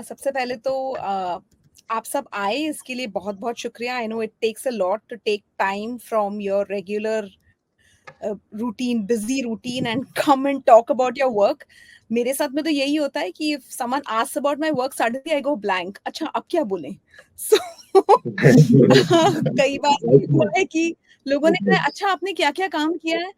सबसे पहले तो आप सब आए इसके लिए बहुत बहुत शुक्रिया. I know it takes a lot to take time from your regular routine, busy routine and come and talk about your work. मेरे साथ में तो यही होता है कि if someone asks about my work, suddenly I go blank. अच्छा अब क्या बोलें? So कई बार ये हुआ है कि लोगों ने कहा अच्छा आपने क्या-क्या काम किया है?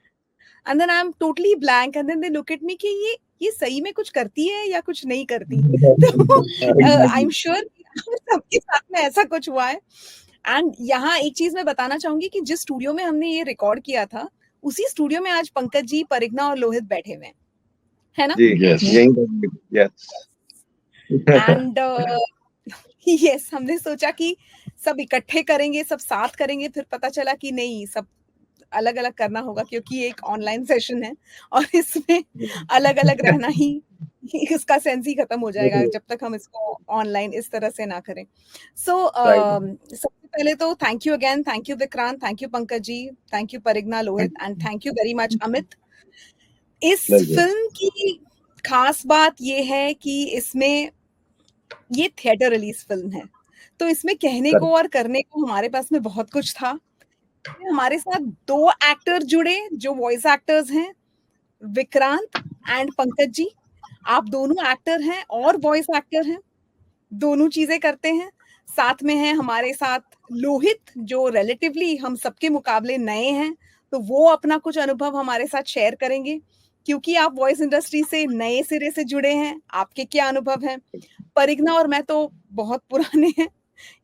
And then I'm totally blank and then they look at me कि ये सही में कुछ करती है या कुछ नहीं करती? तो I'm sure सबके साथ में ऐसा कुछ हुआ है. एंड यहाँ एक चीज मैं बताना चाहूंगी कि जिस स्टूडियो में हमने ये रिकॉर्ड किया था उसी स्टूडियो में आज पंकज जी, परिग्ना और लोहित बैठे हुए हैं, है ना? जी यस एंड यस हमने सोचा कि सब इकट्ठे करेंगे, सब साथ करेंगे, फिर पता चला कि नहीं, सब अलग अलग करना होगा क्योंकि ये एक ऑनलाइन सेशन है और इसमें अलग अलग रहना ही इसका सेंस ही खत्म हो जाएगा जब तक हम इसको ऑनलाइन इस तरह से ना करें. सो सबसे पहले तो thank you again, thank you Vikrant, thank you Pankaj ji, thank you Parigna, Lohit and thank you very much Amit. इस फिल्म की खास बात ये है कि इसमें ये थिएटर रिलीज फिल्म है, तो इसमें कहने को और करने को हमारे पास में बहुत कुछ था. हमारे साथ 2 एक्टर जुड़े जो वॉइस एक्टर्स हैं, विक्रांत एंड पंकज जी. आप दोनों एक्टर हैं और वॉइस एक्टर हैं, दोनों चीजें करते हैं. साथ में है हमारे साथ लोहित जो रिलेटिवली हम सबके मुकाबले नए हैं, तो वो अपना कुछ अनुभव हमारे साथ शेयर करेंगे क्योंकि आप वॉइस इंडस्ट्री से नए सिरे से जुड़े हैं. आपके क्या अनुभव हैं? परिग्ना और मैं तो बहुत पुराने हैं,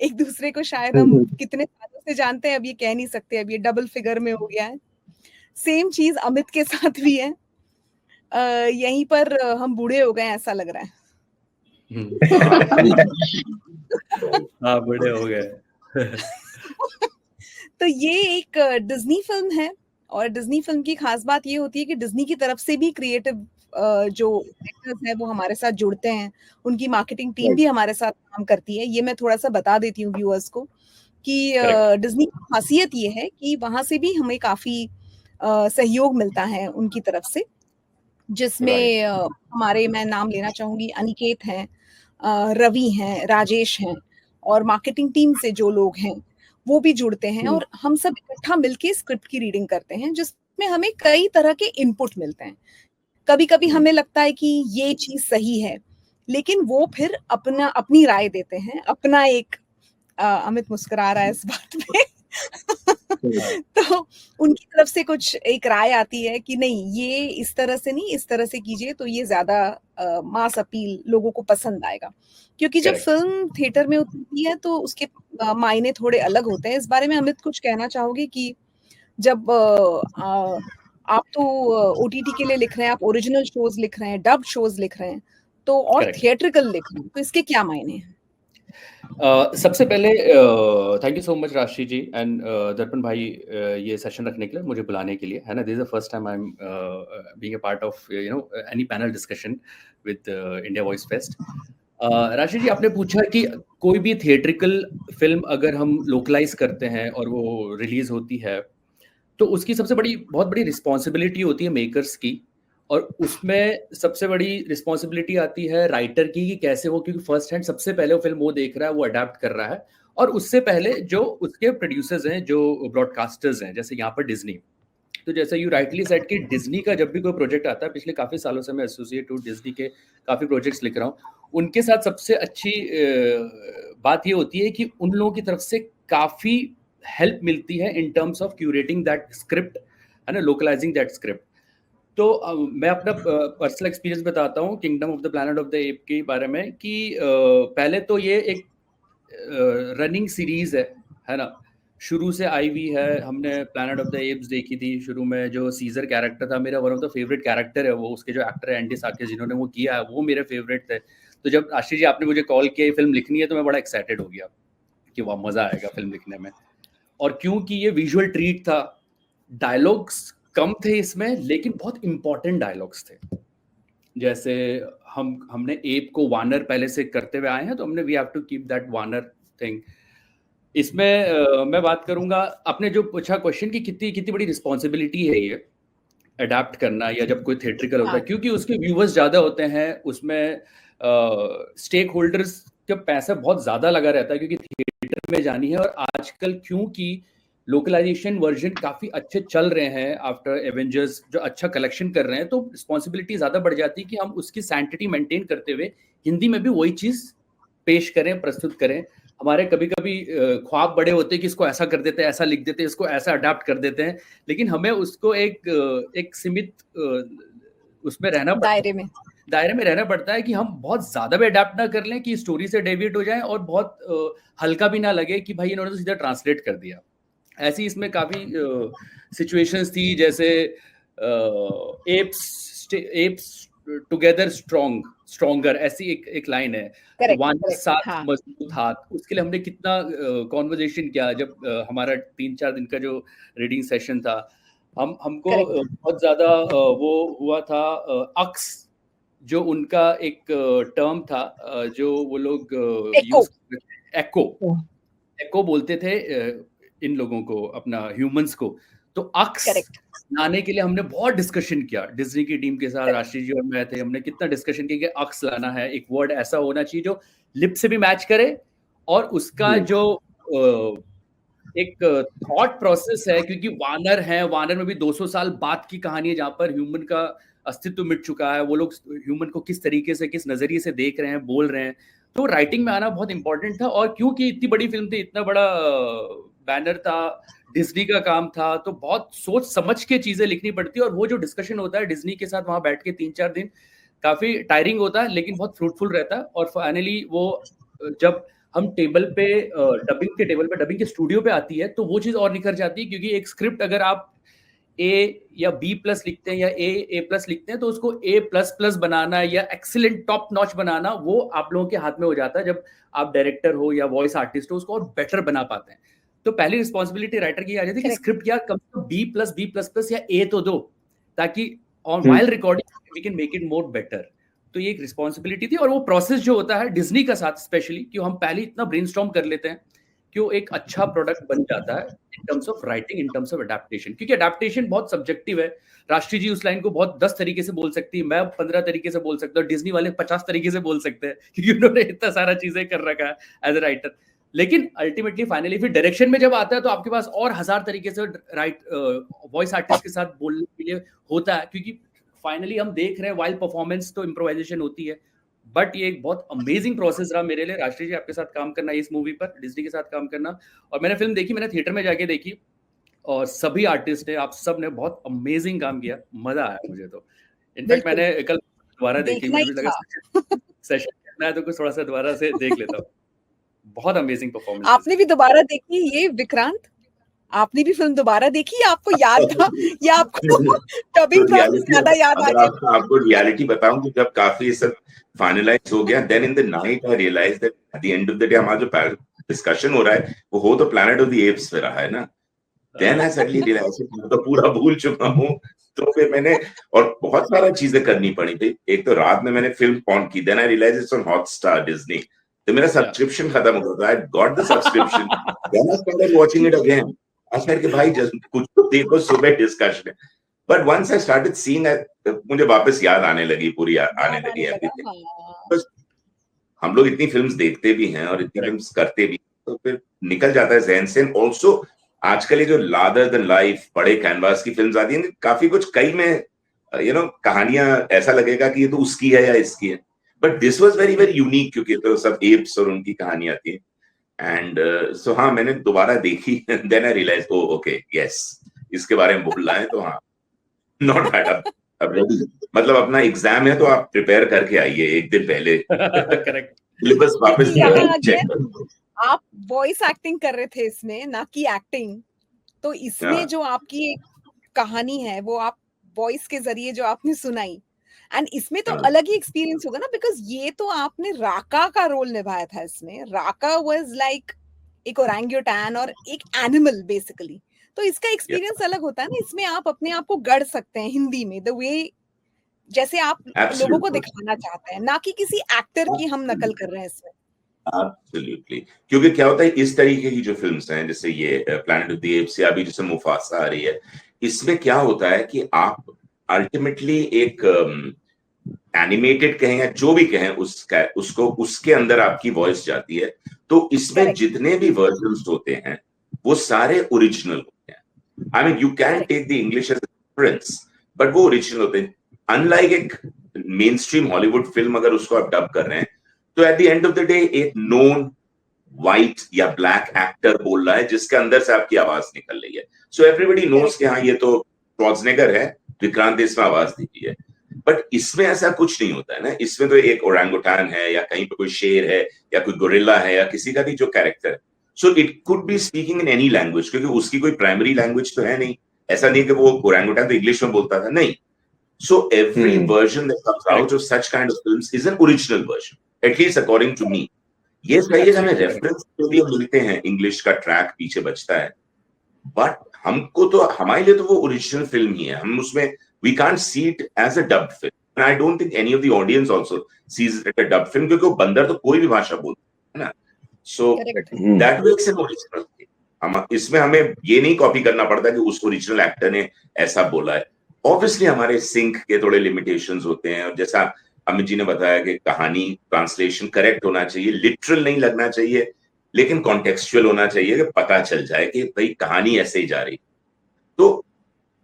एक दूसरे को शायद हम कितने सालों से जानते हैं अब ये कह नहीं सकते, अब ये डबल फिगर में हो गया है. सेम चीज अमित के साथ भी है. यहीं पर हम बूढ़े हो गए ऐसा लग रहा है. हाँ बूढ़े हो गए. तो ये एक डिज्नी फिल्म है और डिज्नी फिल्म की खास बात ये होती है कि डिज्नी की तरफ से भी क्रिएटिव जो एक्टर्स हैं वो हमारे साथ जुड़ते हैं, उनकी मार्केटिंग टीम भी हमारे साथ काम करती है. ये मैं थोड़ा सा बता देती हूँ व्यूअर्स को कि डिज्नी की खासियत ये है कि वहां से भी हमें काफी सहयोग मिलता है उनकी तरफ से, जिसमें हमारे, मैं नाम लेना चाहूंगी, अनिकेत हैं, रवि हैं, राजेश हैं और मार्केटिंग टीम से जो लोग हैं वो भी जुड़ते हैं और हम सब इकट्ठा मिलके स्क्रिप्ट की रीडिंग करते हैं जिसमें हमें कई तरह के इनपुट मिलते हैं. कभी कभी हमें लगता है कि ये चीज सही है, लेकिन वो फिर अपनी राय देते हैं, अपना एक अमित मुस्कुरा रहा है इस बात पे तो उनकी तरफ से कुछ एक राय आती है कि नहीं ये इस तरह से नहीं, इस तरह से कीजिए तो ये ज्यादा मास अपील, लोगों को पसंद आएगा. क्योंकि जब फिल्म थिएटर में उतरती है तो उसके मायने थोड़े अलग होते हैं. इस बारे में अमित कुछ कहना चाहोगे कि जब आप तो ओटीटी के लिए लिख रहे हैं, आप ओरिजिनल शोज लिख रहे हैं, डब्ड शोज लिख रहे हैं, तो और थिएट्रिकल लिख रहे हैं, तो इसके क्या मायने हैं? सबसे पहले थैंक यू सो मच राशि जी एंड दर्पण भाई ये सेशन रखने के लिए, मुझे बुलाने के लिए, है ना. This is the first time I am being a part of you know any panel discussion with India voice fest. राशि जी, आपने पूछा कि कोई भी थिएट्रिकल फिल्म अगर हम लोकलाइज करते हैं और वो रिलीज होती है तो उसकी सबसे बहुत बड़ी रिस्पॉन्सिबिलिटी होती है मेकर्स की, और उसमें सबसे बड़ी रिस्पॉन्सिबिलिटी आती है राइटर की कि कैसे वो, क्योंकि फर्स्ट हैंड सबसे पहले वो फिल्म वो देख रहा है, वो अडेप्ट कर रहा है, और उससे पहले जो उसके प्रोड्यूसर्स हैं, जो ब्रॉडकास्टर्स हैं, जैसे यहाँ पर डिज्नी. तो जैसे यू राइटली सेड कि डिज्नी का जब भी कोई प्रोजेक्ट आता है, पिछले काफ़ी सालों से मैं एसोसिएट हूँ डिज्नी के, काफ़ी प्रोजेक्ट्स लिख रहा हूँ, उनके साथ सबसे अच्छी बात ये होती है कि उन लोगों की तरफ से काफ़ी हेल्प मिलती है in terms of curating that script, है ना, लोकलाइजिंग दैट स्क्रिप्ट. तो मैं अपना पर्सनल एक्सपीरियंस बताता हूँ kingdom of the planet of the app के बारे में कि पहले तो ये एक रनिंग सीरीज है ना, शुरू से आई हुई है. हमने प्लैनेट ऑफ द एप्स देखी थी शुरू में. जो सीजर कैरेक्टर था मेरा one of the favourite character है वो, उसके जो एक्टर है एंडी साकिस जिन्होंने वो किया है, वो मेरे फेवरेट थे. तो जब आशीष जी आपने मुझे कॉल किया फिल्म लिखनी है तो मैं बड़ा एक्साइटेड हो गया कि वाह मजा आएगा फिल्म लिखने में. और क्योंकि ये विजुअल ट्रीट था, डायलॉग्स कम थे इसमें, लेकिन बहुत इंपॉर्टेंट डायलॉग्स थे. जैसे हमने एप को वानर पहले से करते हुए आए हैं, तो हमने we have to keep that वानर थिंग. इसमें मैं बात करूंगा, आपने जो पूछा क्वेश्चन कि कितनी बड़ी रिस्पॉन्सिबिलिटी है ये अडेप्ट करना या जब कोई थिएट्रिकल होता है, क्योंकि उसके व्यूवर्स ज्यादा होते हैं, उसमें स्टेक होल्डर्स का पैसा बहुत ज़्यादा लगा रहता है क्योंकि थिएटर में जानी है, और आजकल क्योंकि लोकलाइजेशन वर्जन काफ़ी अच्छे चल रहे हैं आफ्टर एवेंजर्स, जो अच्छा कलेक्शन कर रहे हैं, तो रिस्पॉन्सिबिलिटी ज़्यादा बढ़ जाती है कि हम उसकी सैंटिटी मेंटेन करते हुए हिंदी में भी वही चीज़ पेश करें, प्रस्तुत करें। हमारे कभी-कभी ख्वाब बड़े होते हैं कि इसको ऐसा कर देते हैं, ऐसा लिख देते हैं, इसको ऐसा अडैप्ट कर देते हैं, लेकिन हमें उसको एक सीमित उसमें रहना दायरे में रहना पड़ता है कि हम बहुत ज़्यादा भी अडैप्ट ना कर लें कि स्टोरी से डेविएट हो जाएं, और बहुत हल्का भी ना लगे कि भाई इन्होंने तो सीधा ट्रांसलेट कर दिया। ऐसी इसमें काफ़ी सिचुएशंस थी, जैसे एप्स टुगेदर स्ट्रॉन्गर, ऐसी एक लाइन है, वानर साथ मजबूत हाथ। उसके लिए हमने कितना कॉन्वर्जेशन किया जब हमारा 3-4 दिन का जो रीडिंग सेशन था। हमको बहुत ज़्यादा वो हुआ था, अक्स जो उनका एक टर्म था, जो वो लोग यूज एको बोलते थे इन लोगों को, अपना ह्यूमंस को। तो अक्स लाने के लिए हमने बहुत डिस्कशन किया डिज्नी की टीम के साथ। राष्ट्रीय जी और मैं थे, हमने कितना डिस्कशन किया कि अक्स लाना है, एक वर्ड ऐसा होना चाहिए जो लिप से भी मैच करे, और उसका जो एक थॉट प्रोसेस है, क्योंकि वानर है, वानर में भी 200 साल बाद की कहानी है जहां पर ह्यूमन का अस्तित्व मिट चुका है। वो लोग ह्यूमन को किस तरीके से, किस नजरिए से देख रहे हैं, बोल रहे हैं। तो राइटिंग में आना बहुत इंपॉर्टेंट था, और क्योंकि इतनी बड़ी फिल्म थी, इतना बड़ा बैनर था, डिज्नी का काम था, तो बहुत सोच समझ के चीजें लिखनी पड़ती है। और वो जो डिस्कशन होता है डिज्नी के साथ वहां बैठ के 3-4 दिन, काफी टायरिंग होता है लेकिन बहुत फ्रूटफुल रहता है। और फाइनली वो जब हम टेबल पे डबिंग के स्टूडियो पे आती है, तो वो चीज और निखर जाती है, क्योंकि एक स्क्रिप्ट अगर आप A या B+ लिखते हैं या A+ लिखते हैं, तो उसको A++ बनाना या एक्सीलेंट टॉप नॉच बनाना, वो आप लोगों के हाथ में हो जाता है। जब आप डायरेक्टर हो या वॉइस आर्टिस्ट हो, उसको और बेटर बना पाते हैं। तो पहली रिस्पॉन्सिबिलिटी राइटर की आ जाती है कि स्क्रिप्ट या कम से कम B++ या A तो दो, ताकि on while recording we can make it more better. तो ये एक रिस्पॉन्सिबिलिटी थी। और वो प्रोसेस जो होता है डिज्नी का साथ स्पेशली, कि हम पहले इतना ब्रेनस्टॉर्म कर लेते हैं कि वो एक अच्छा प्रोडक्ट बन जाता है in terms of writing, in terms of adaptation. क्योंकि अडैप्टेशन बहुत सब्जेक्टिव है। राष्ट्रीय जी उस लाइन को बहुत 10 तरीके से बोल सकती है, मैं 15 तरीके से बोल सकता हूँ, डिज्नी वाले 50 तरीके से बोल सकते हैं, क्योंकि उन्होंने इतना सारा चीजें कर रखा है एज ए राइटर। लेकिन अल्टीमेटली फाइनली फिर डायरेक्शन में जब आता है, तो आपके पास और 1000 तरीके से वॉइस आर्टिस्ट के साथ बोलने के लिए होता है, क्योंकि फाइनली हम देख रहे हैं वाइल्ड परफॉर्मेंस तो इम्प्रोवाइजेशन होती है। बट ये एक बहुत अमेजिंग प्रोसेस रहा मेरे लिए, राष्ट्रीय जी आपके साथ काम करना, इस मूवी पर डिज्नी के साथ काम करना। और मैंने फिल्म देखी, मैंने थिएटर में जाके देखी, और सभी आर्टिस्ट ने, आप सब ने बहुत अमेजिंग काम किया, मजा आया मुझे तो। इनफैक्ट मैंने कल दोबारा देखी, मुझे लगा सेशन करना है तो कुछ थोड़ा सा दोबारा से देख लेता हूँ। बहुत अमेजिंग परफॉर्मेंस। आपने भी दोबारा देखी ये विक्रांत? आपने भी फिल्म दोबारा देखी, आपको याद था या आपको डबिंग प्रोसेस ज्यादा याद आ गया? आपको रियलिटी बताऊं तो जब काफी सब फाइनलाइज हो गया, then in the night I realised that at the end of the day हमारा जो डिस्कशन हो रहा है वो हो तो प्लैनेट ऑफ द एप्स पे रहा है ना। देन आई सडनली रियलाइज्ड तो पूरा भूल चुका हूँ। तो फिर मैंने और बहुत सारा चीजें करनी पड़ी थी। एक तो रात में मैंने फिल्म ऑन की, then I realised it's on Hotstar Disney, तो मेरा सब्सक्रिप्शन खत्म हो गया। I got the subscription, then I started watching it again. आज कि भाई कुछ तो देखो, सुबह discussion. But once I started seeing, मुझे वापस याद आने लगी, पूरी आने लगी एवरीथिंग। हम लोग इतनी फिल्म्स देखते भी हैं और इतनी फिल्म्स करते भी, तो फिर निकल जाता है जहन से। ऑल्सो आजकल ये जो लार्जर देन लाइफ बड़े कैनवास की फिल्म्स आती हैं, काफी कुछ, कई में कहानियां ऐसा लगेगा कि ये तो उसकी है या इसकी है, but this was very very unique, क्योंकि तो सब एप्स और उनकी कहानियां थी। एंड सो हाँ, मैंने दोबारा देखी, then I realise okay yes, इसके बारे में बोलना है तो हाँ, नॉट बैड। अब मतलब अपना एग्जाम है तो आप प्रिपेयर करके आइए एक दिन पहले। करेक्ट। सिलेबस वापस चेक। आप वॉइस एक्टिंग कर रहे थे इसमें, ना कि एक्टिंग, तो इसमें जो आपकी एक कहानी है वो आप वॉइस के जरिए जो आपने सुनाई, एंड इसमें तो अलग ही एक्सपीरियंस होगा ना, बिकॉज ये तो आपने राका का रोल निभाया था इसमें। राका वाज लाइक एक ओरंगुटान और एक एनिमल बेसिकली, तो इसका एक्सपीरियंस अलग होता है ना। इसमें आप अपने आप को गढ़ सकते हैं हिंदी में, द वे जैसे आप लोगों को दिखाना चाहते हैं, ना कि किसी एक्टर की हम नकल कर रहे हैं इसमें। Absolutely. क्योंकि क्या होता है, इस तरीके की जो फिल्म्स हैं, जैसे ये प्लैनेट ऑफ द एप्स या अभी जैसे मुफासा आ रही है, इसमें क्या होता है कि आप अल्टीमेटली एक एनिमेटेड कहें या जो भी कहें, उसको उसके अंदर आपकी वॉइस जाती है। तो इसमें Correct. जितने भी वर्जन्स होते हैं वो सारे ओरिजिनल होते हैं। I mean you can take the English as reference, but वो ओरिजिनल होते हैं। अनलाइक एक मेन स्ट्रीम हॉलीवुड फिल्म अगर उसको आप डब कर रहे हैं, तो eight the end of the day एक नोन व्हाइट या ब्लैक एक्टर बोल रहा है जिसके अंदर से आपकी आवाज निकल रही है। सो एवरीबडी नोस कि हाँ ये तो श्वार्ज़नेगर है, विक्रांत इसमें आवाज दी है। बट इसमें ऐसा कुछ नहीं होता है ना। इसमें तो एक ओरंगुटान है या कहीं पे कोई शेर है या कोई गोरिल्ला है या किसी का भी जो कैरेक्टर है, so it could be speaking in any language, क्योंकि उसकी कोई प्राइमरी लैंग्वेज तो है नहीं। ऐसा नहीं कि वो ओरंगुटान तो इंग्लिश में बोलता था, नहीं। So every version that comes out of such kind of films is an original version, at least according to me. ये सही है, हमें रेफरेंस के लिए मिलते हैं, इंग्लिश का ट्रैक पीछे बचता है, बट हमको तो हमारे लिए तो वो ओरिजिनल फिल्म ही है। हम उसमें we can't see it as a dubbed film, and I don't think any of the audience also sees it as a dubbed film, क्योंकि वो बंदर तो कोई भी भाषा बोलता है ना। So that makes an original thing. हम इसमें हमें ये नहीं कॉपी करना पड़ता कि उस ओरिजिनल एक्टर ने ऐसा बोला है। ऑब्वियसली हमारे सिंक के थोड़े लिमिटेशंस होते हैं, और जैसा अमित जी ने बताया कि कहानी ट्रांसलेशन करेक्ट होना चाहिए, लिटरल नहीं लगना चाहिए, लेकिन कॉन्टेक्सचुअल होना चाहिए कि पता चल जाए कि भाई कहानी ऐसे ही जा रही। तो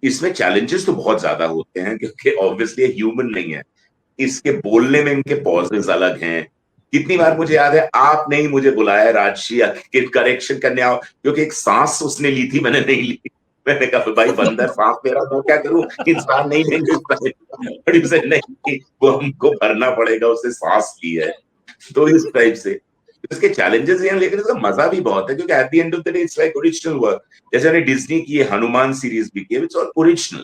इसमें चैलेंजेस तो बहुत ज्यादा होते हैं, क्योंकि ऑब्वियसली ह्यूमन नहीं है। इसके बोलने में इनके पॉजेस अलग हैं। कितनी बार मुझे याद है आपने ही मुझे बुलाया राजशी करेक्शन करने आओ, क्योंकि एक सांस उसने ली थी, मैंने नहीं ली। मैंने कहा भाई बंदर सांस ले रहा था, क्या करूं, इंसान नहीं लेंगे उसे, नहीं वो हमको भरना पड़ेगा, उससे सांस ली है। तो इस टाइप से इसके चैलेंजेस हैं, लेकिन इसका मजा भी बहुत है, क्योंकि eight the end of the day it's like original work. जैसे हमने डिज्नी की हनुमान सीरीज भी की है, इट्स ऑल ओरिजिनल।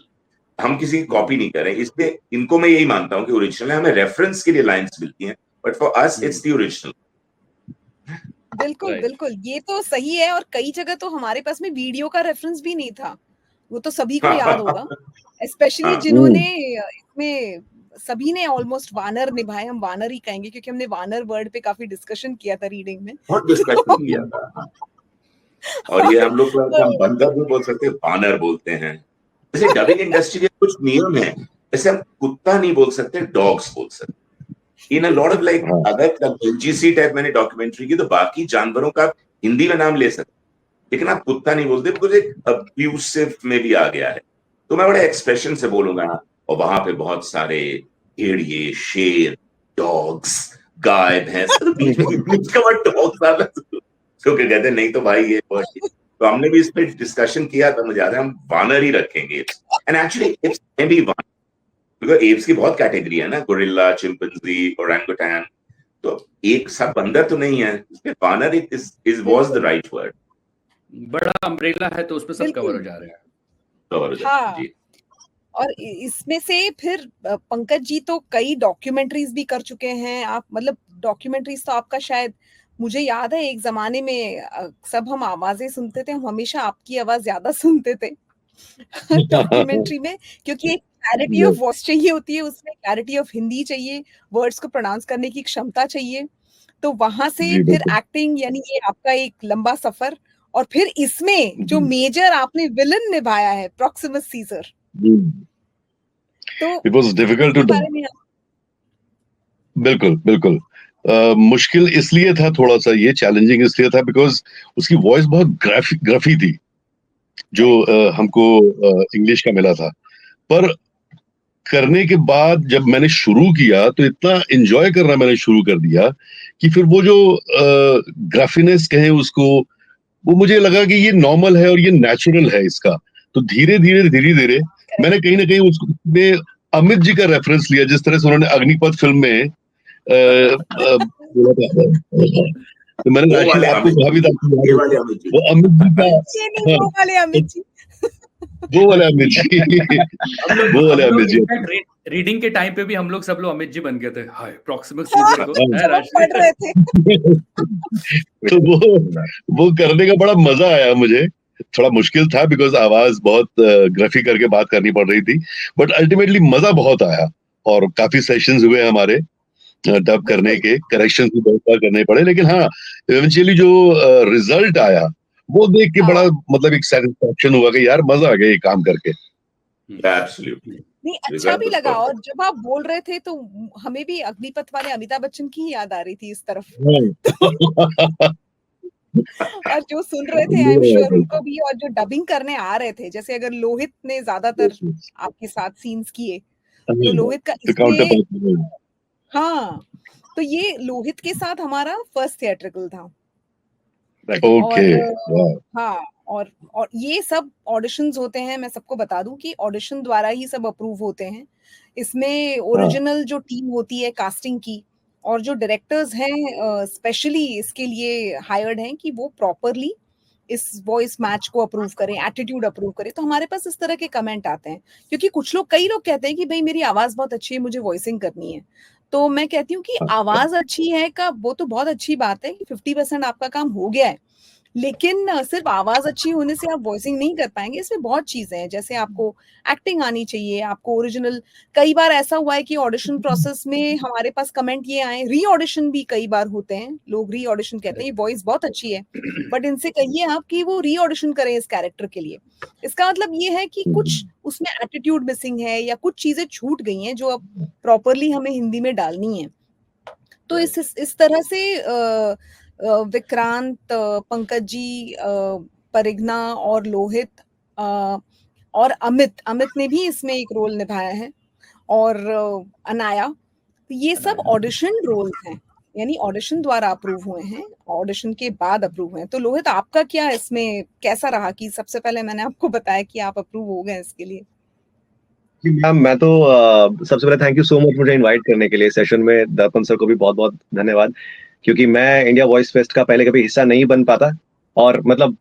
हम किसी की कॉपी नहीं कर रहे, इसलिए इनको मैं यही मानता हूं कि ओरिजिनल है। हमें रेफरेंस के लिए लाइंस मिलती हैं, but for us it's the original. बिल्कुल बिल्कुल, ये तो सही है। और कई जगह तो हमारे पास में वीडियो का रेफरेंस भी नहीं था, वो तो सभी को याद होगा, स्पेशली जिन्होंने इसमें सभी ने ऑलमोस्ट वानर निभाए। हम वानर ही कहेंगे क्योंकि हमने वानर वर्ड पे काफी डिस्कशन किया था रीडिंग में, बहुत डिस्कशन किया था। और ये हम लोग हम बंदर भी बोल सकते हैं, वानर बोलते हैं। जैसे डबिंग इंडस्ट्री के कुछ नियम है, जैसे हम कुत्ता नहीं बोल सकते, डॉग्स बोल सकते। इन अ लॉट ऑफ लाइक अगर एनजीसी टाइप मैंने डॉक्यूमेंट्री की, तो बाकी जानवरों का हिंदी में नाम ले सकते, लेकिन आप कुत्ता नहीं बोलते, बिकॉज एक अब्यूसिव में भी आ गया है। तो मैं बड़े एक्सप्रेशन से बोलूंगा, और वहां पे बहुत सारे भेड़िए, शेर, डॉग्स, गाय, भैंस, बीच का वर्ड डॉग्स आ रहा है, क्योंकि कहते नहीं तो भाई ये वर्ड। तो हमने भी इस पे डिस्कशन किया था, मुझे याद है हम वानर ही रखेंगे। एंड एक्चुअली एप्स में भी वानर, क्योंकि एप्स की बहुत कैटेगरी है ना, गोरिल्ला, चिंपैंजी, ओरंगुटान। तो एक सब बंदर तो नहीं है, इसमें वानर is was the right word. बड़ा अम्ब्रेला है तो उसमें सब कवर हो जा रहे हैं। कवर हो जा रहे हैं जी। और इसमें से फिर पंकज जी तो कई डॉक्यूमेंट्रीज भी कर चुके हैं आप, मतलब डॉक्यूमेंट्रीज तो आपका शायद, मुझे याद है एक जमाने में सब हम आवाजें सुनते थे, हम हमेशा आपकी आवाज ज्यादा सुनते थे डॉक्यूमेंट्री में, क्योंकि एक क्लैरिटी ऑफ वॉइस चाहिए होती है उसमें, क्लैरिटी ऑफ हिंदी चाहिए, वर्ड्स को प्रोनाउंस करने की क्षमता चाहिए। तो वहां से फिर एक्टिंग, यानी ये आपका एक लंबा सफर, और फिर इसमें जो मेजर आपने विलन निभाया है, प्रॉक्सिमस सीजर, तो it was difficult to do. बिल्कुल बिल्कुल मुश्किल इसलिए था, थोड़ा सा ये चैलेंजिंग इसलिए था बिकॉज उसकी वॉइस बहुत ग्रफी थी, जो हमको इंग्लिश का मिला था। पर करने के बाद जब मैंने शुरू किया तो इतना एंजॉय करना मैंने शुरू कर दिया कि फिर वो जो ग्राफिनेस कहें उसको, वो मुझे लगा कि ये नॉर्मल है और ये नेचुरल है इसका। तो धीरे धीरे मैंने कहीं ना कहीं उसमें अमित जी का रेफरेंस लिया, जिस तरह से उन्होंने अग्निपथ फिल्म में तो मैंने आपको कहा भी था वो अमित जी का, वो वाले अमित जी वो वाले अमित जी। रीडिंग के टाइम पे भी हम लोग सब लोग अमित जी बन गए थे, हाय प्रॉक्सिमस सीजर को पढ़ रहे थे। तो वो करने का बड़ा मजा आया मुझे। थोड़ा मुश्किल था बिकॉज आवाज बहुत ग्रफी करके बात करनी पड़ रही थी, बट अल्टीमेटली मजा बहुत आया और काफी सेशंस हुए हमारे डब करने के, करेक्शन भी बहुत बार करने पड़े, लेकिन हाँ इवेंचुअली जो रिजल्ट आया वो देख के बड़ा मतलब एक सेटिस्फैक्शन हुआ कि यार मजा आ गया ये काम करके। एब्सोल्युटली। नहीं, अच्छा भी Vivek was लगा, और perfect. जब आप बोल रहे थे तो हमें भी अग्निपथ वाले अमिताभ बच्चन की ही याद आ रही थी इस तरफ। और जो सुन रहे थे आई एम श्योर उनको भी, और जो डबिंग करने आ रहे थे, जैसे अगर लोहित ने ज्यादातर आपके साथ सीन्स किए, तो लोहित का इसमें, हाँ, तो ये लोहित के साथ हमारा फर्स्ट थिएट्रिकल था। ओके, और हाँ, और ये सब ऑडिशंस होते हैं, मैं सबको बता दूं कि ऑडिशन द्वारा ही सब अप्रूव होते हैं। इसमें ओरिजिनल जो टीम होती है कास्टिंग की, और जो डायरेक्टर्स हैं स्पेशली इसके लिए हायर्ड हैं कि वो प्रॉपरली इस वॉइस मैच को अप्रूव करें, एटीट्यूड अप्रूव करें। तो हमारे पास इस तरह के कमेंट आते हैं, क्योंकि कई लोग कहते हैं कि भाई मेरी आवाज बहुत अच्छी है, मुझे वॉइसिंग करनी है। तो मैं कहती हूँ कि आवाज अच्छी है का वो तो बहुत अच्छी बात है कि 50% आपका काम हो गया है, लेकिन सिर्फ आवाज अच्छी होने से आप वॉइसिंग नहीं कर पाएंगे। इसमें बहुत चीजें हैं, जैसे आपको एक्टिंग आनी चाहिए, आपको ओरिजिनल। कई बार ऐसा हुआ है कि ऑडिशन प्रोसेस में हमारे पास कमेंट ये आए, री ऑडिशन भी कई बार होते हैं, लोग री ऑडिशन कहते हैं, ये वॉइस बहुत अच्छी है, बट इनसे कहिए आप कि वो री ऑडिशन करें इस कैरेक्टर के लिए। इसका मतलब ये है कि कुछ उसमें एटीट्यूड मिसिंग है, या कुछ चीजें छूट गई हैं जो अब प्रॉपरली हमें हिंदी में डालनी है। तो इस तरह से विक्रांत, पंकज जी, परिघना और लोहित, और अमित ने भी इसमें एक रोल निभाया है, और अनाया, ये सब ऑडिशन रोल्स हैं, यानी ऑडिशन द्वारा अप्रूव हुए हैं, ऑडिशन के बाद अप्रूव हुए हैं। तो लोहित, आपका क्या इसमें कैसा रहा कि सबसे पहले मैंने आपको बताया कि आप अप्रूव हो गए इसके लिए? जी मैम, मैं तो सबसे पहले थैंक यू सो मच मुझे इनवाइट करने के लिए सेशन में। दर्पण सर को भी बहुत बहुत धन्यवाद, क्योंकि मैं इंडिया वॉइस फेस्ट का पहले कभी हिस्सा नहीं बन पाता, और मतलब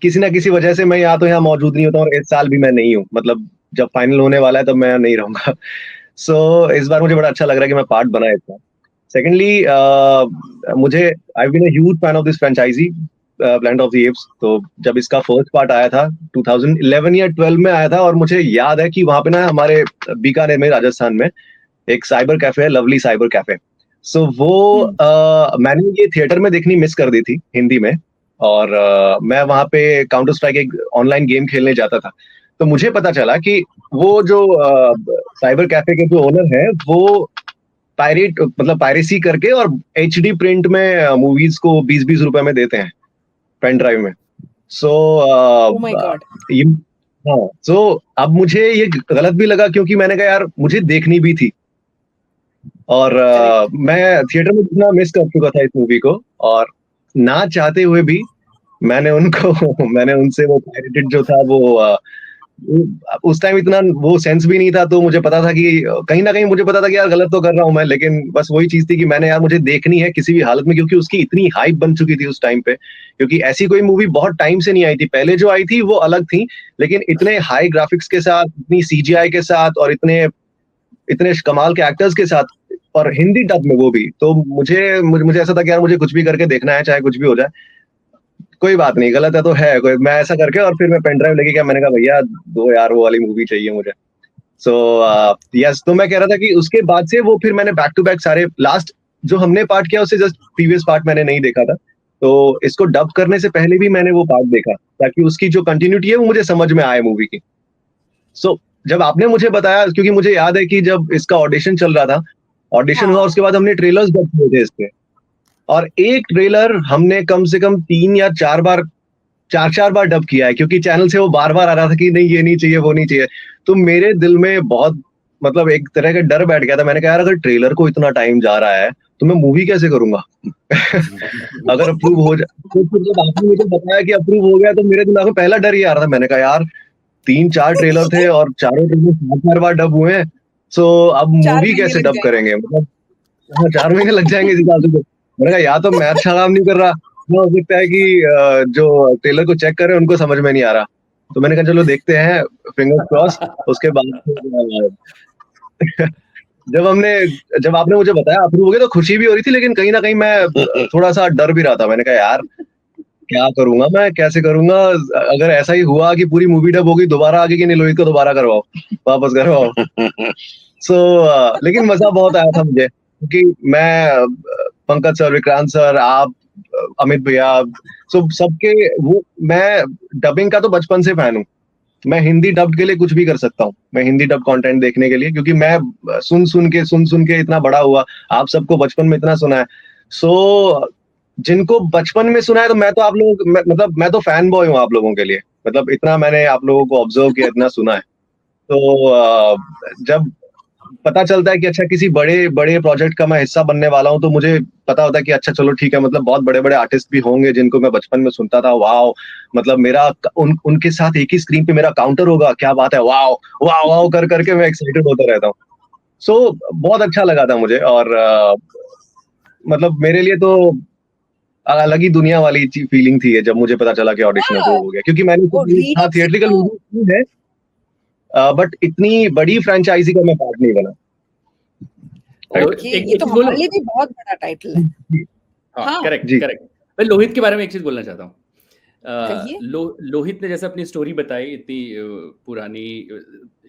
किसी ना किसी वजह से मैं या तो यहाँ मौजूद नहीं होता, और इस साल भी मैं नहीं हूँ। मतलब जब फाइनल होने वाला है तब मैं नहीं रहूंगा। सो इस बार मुझे बड़ा अच्छा लग रहा है कि मैं पार्ट बना इसका। सेकेंडली, मुझे I been a huge fan of this franchise Planet of the Apes. तो जब इसका फर्स्ट पार्ट आया था 2011 या 12 में आया था, और मुझे याद है कि वहां पे ना हमारे बीकानेर में, राजस्थान में एक साइबर कैफे है, लवली साइबर कैफे। सो वो मैंने ये थिएटर में देखनी मिस कर दी थी हिंदी में, और मैं वहां पे काउंटर स्ट्राइक एक ऑनलाइन गेम खेलने जाता था। तो मुझे पता चला कि वो जो साइबर कैफे के जो ओनर है, वो पायरेट मतलब पायरेसी करके और एचडी प्रिंट में मूवीज को 20-20 रुपए में देते हैं पेन ड्राइव में। सो Oh my God. ये हाँ, सो अब मुझे ये गलत भी लगा, क्योंकि मैंने कहा यार मुझे देखनी भी थी, और मैं थिएटर में इतना मिस कर चुका था इस मूवी को, और ना चाहते हुए भी मैंने उनसे वो पायरेटेड जो था वो उस टाइम इतना वो सेंस भी नहीं था, तो मुझे पता था कि कहीं ना कहीं मुझे पता था कि यार गलत तो कर रहा हूं मैं, लेकिन बस वही चीज थी कि मैंने यार मुझे देखनी है किसी भी हालत में, क्योंकि उसकी इतनी हाइप बन चुकी थी उस टाइम पे। क्योंकि ऐसी कोई मूवी बहुत टाइम से नहीं आई थी, पहले जो आई थी वो अलग थी, लेकिन इतने हाई ग्राफिक्स के साथ, इतनी सीजीआई के साथ, और इतने इतने कमाल के एक्टर्स के साथ, और हिंदी डब में वो भी। तो मुझे ऐसा था कि यार मुझे कुछ भी करके देखना है, चाहे कुछ भी हो जाए, कोई बात नहीं, गलत है तो है कोई, मैं ऐसा करके, और फिर मैं पेन ड्राइव लेके गया। मैंने कहा भैया दो यार वो वाली मूवी चाहिए मुझे। सो यस, तो मैं कह रहा था कि उसके बाद से वो फिर मैंने बैक टू बैक सारे लास्ट जो हमने पार्ट किया उससे जस्ट प्रीवियस पार्ट मैंने नहीं देखा था, तो इसको डब करने से पहले भी मैंने वो पार्ट देखा, ताकि उसकी जो कंटिन्यूटी है वो मुझे समझ में आए मूवी की। सो जब आपने मुझे बताया, क्योंकि मुझे याद है कि जब इसका ऑडिशन चल रहा था, ऑडिशन हुआ, उसके बाद हमने ट्रेलर्स डब किए थे इसके, और एक ट्रेलर हमने कम से कम 4 बार डब किया है, क्योंकि चैनल से वो बार बार आ रहा था कि नहीं ये नहीं चाहिए, वो नहीं चाहिए। तो मेरे दिल में बहुत मतलब एक तरह का डर बैठ गया था। मैंने कहा यार अगर ट्रेलर को इतना टाइम जा रहा है तो मैं मूवी कैसे करूंगा। अगर अप्रूव हो जाए, तो फिर जब आपने मुझे बताया कि अप्रूव हो गया, तो मेरे दिमाग में पहला डर ये आ रहा था। मैंने कहा यार 3-4 ट्रेलर थे और चारों ट्रेलर 4 बार डब हुए हैं, सो अब मूवी कैसे डब करेंगे, मतलब 4 महीने लग जाएंगे इस हिसाब से। मैंने कहा या तो मैं अच्छा काम नहीं कर रहा, हो सकता है कि जो ट्रेलर को चेक कर रहे हैं उनको समझ में नहीं आ रहा। तो मैंने कहा चलो देखते हैं, फिंगर्स क्रॉस। उसके बाद जब आपने मुझे बताया अप्रूव हो गया, तो खुशी भी हो रही थी, लेकिन कहीं ना कहीं मैं थोड़ा सा डर भी रहा था। मैंने कहा यार क्या करूंगा मैं, कैसे करूंगा, अगर ऐसा ही हुआ कि पूरी मूवी डब होगी, दोबारा आगे कि नहीं लोहित को दोबारा करवाओ, वापस करवाओ। सो लेकिन मजा बहुत आया था मुझे, क्योंकि मैं पंकज सर, विक्रांत सर, आप, अमित भैया, सबके वो मैं डबिंग का तो बचपन से फैन हूँ। मैं हिंदी डब्ड के लिए कुछ भी कर सकता हूँ, मैं हिंदी डब कंटेंट देखने के लिए, क्योंकि मैं सुन के इतना बड़ा हुआ, आप सबको बचपन में इतना सुना है। सो जिनको बचपन में सुना है, तो मैं तो आप लोगों मतलब मैं तो फैन बॉय हूँ आप लोगों के लिए, मतलब इतना मैंने आप लोगों को ऑब्जर्व किया, इतना सुना है। तो जब पता चलता है कि अच्छा किसी बड़े बड़े प्रोजेक्ट का मैं हिस्सा बनने वाला हूँ, तो मुझे पता होता है कि अच्छा चलो ठीक है, मतलब बहुत बड़े बड़े आर्टिस्ट भी होंगे जिनको मैं बचपन में सुनता था, वाओ, मतलब मेरा उनके साथ एक ही स्क्रीन पे मेरा काउंटर होगा, क्या बात है, वाओ वाओ वाओ कर करके मैं एक्साइटेड होता रहता हूँ। सो बहुत अच्छा लगा था मुझे, और मतलब मेरे लिए तो अलग ही दुनिया वाली फीलिंग थी जब मुझे पता चला कि ऑडिशन अप्रूव हो गया, क्योंकि मैंने और रीडर से थिएट्रिकल तो मूवी है, बट इतनी बड़ी फ्रेंचाइजी का मैं पार्ट नहीं बना। ओके, ये तो हमारे लिए भी बहुत बड़ा टाइटल है। हाँ, करेक्ट। मैं लोहित के बारे में एक चीज बोलना चाहता हूँ। लोहित ने जैसे अपनी स्टोरी बताई, इतनी पुरानी,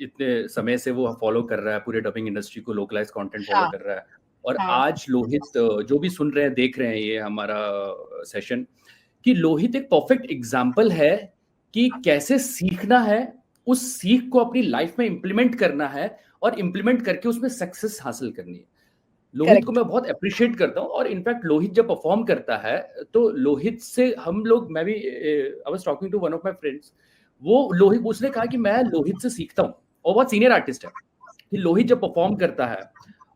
इतने समय से वो फॉलो कर रहा है पूरे डबिंग इंडस्ट्री को, लोकलाइज कंटेंट फॉलो कर रहा है, और आज लोहित जो भी सुन रहे हैं, देख रहे हैं ये हमारा सेशन, कि लोहित एक परफेक्ट एग्जाम्पल है कि कैसे सीखना है, उस सीख को अपनी लाइफ में इम्प्लीमेंट करना है, और इम्प्लीमेंट करके उसमें सक्सेस हासिल करनी है। लोहित को मैं बहुत अप्रिशिएट करता हूँ, और इनफैक्ट लोहित जब परफॉर्म करता है तो लोहित से हम लोग, मैं भी I was talking to one of my friends, वो लोहित, उसने कहा कि मैं लोहित से सीखता हूँ, और बहुत सीनियर आर्टिस्ट है, कि लोहित जब परफॉर्म करता है,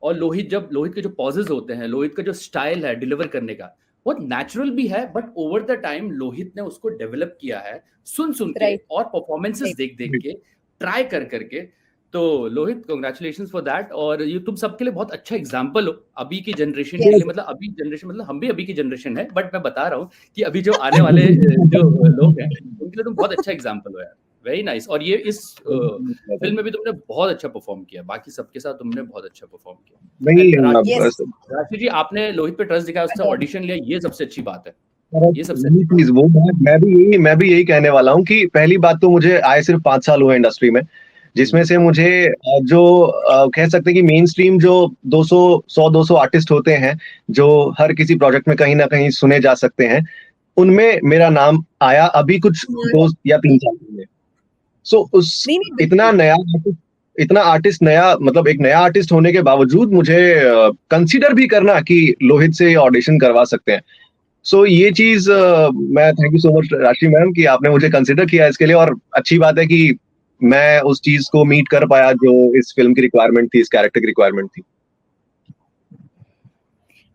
और लोहित के जो पॉजेज होते हैं, लोहित का जो स्टाइल है डिलीवर करने का, बहुत नेचुरल भी है, but over the time Lohit ने उसको डेवलप किया है, सुन के और परफॉर्मेंसेस देख के, ट्राई करके। तो लोहित, कांग्रेचुलेशंस फॉर दैट, और ये तुम सबके लिए बहुत अच्छा एग्जांपल हो अभी की जनरेशन के लिए, मतलब हम भी अभी की जनरेशन है, बट मैं बता रहा हूँ कि अभी जो आने वाले जो लोग हैं उनके लिए तुम बहुत अच्छा एग्जांपल हो यार। Very nice. और ये इस फिल्म में भी तुमने बहुत अच्छा परफॉर्म किया, बाकी सबके साथ तुमने बहुत अच्छा परफॉर्म किया। राशि जी, आपने लोहित पे ट्रस्ट दिखाया, उससे ऑडिशन लिया, ये सबसे अच्छी बात है। ये सबसे वो मैं भी यही कहने वाला हूँ कि पहली बात तो मुझे आए सिर्फ 5 साल हुए इंडस्ट्री में, जिसमें से मुझे जो कह सकते हैं कि मेन स्ट्रीम जो 200 आर्टिस्ट होते हैं जो हर किसी प्रोजेक्ट में कहीं ना कहीं सुने जा सकते हैं, उनमें मेरा नाम आया अभी कुछ 2 या 3 साल में। सो उस इतना आर्टिस्ट नया, मतलब एक नया आर्टिस्ट होने के बावजूद मुझे कंसीडर भी करना कि लोहित से ऑडिशन करवा सकते हैं। सो ये चीज मैं थैंक यू सो मच राशि मैम कि आपने मुझे कंसीडर किया इसके लिए, और अच्छी बात है कि मैं उस चीज को मीट कर पाया जो इस फिल्म की रिक्वायरमेंट थी, इस कैरेक्टर की रिक्वायरमेंट थी।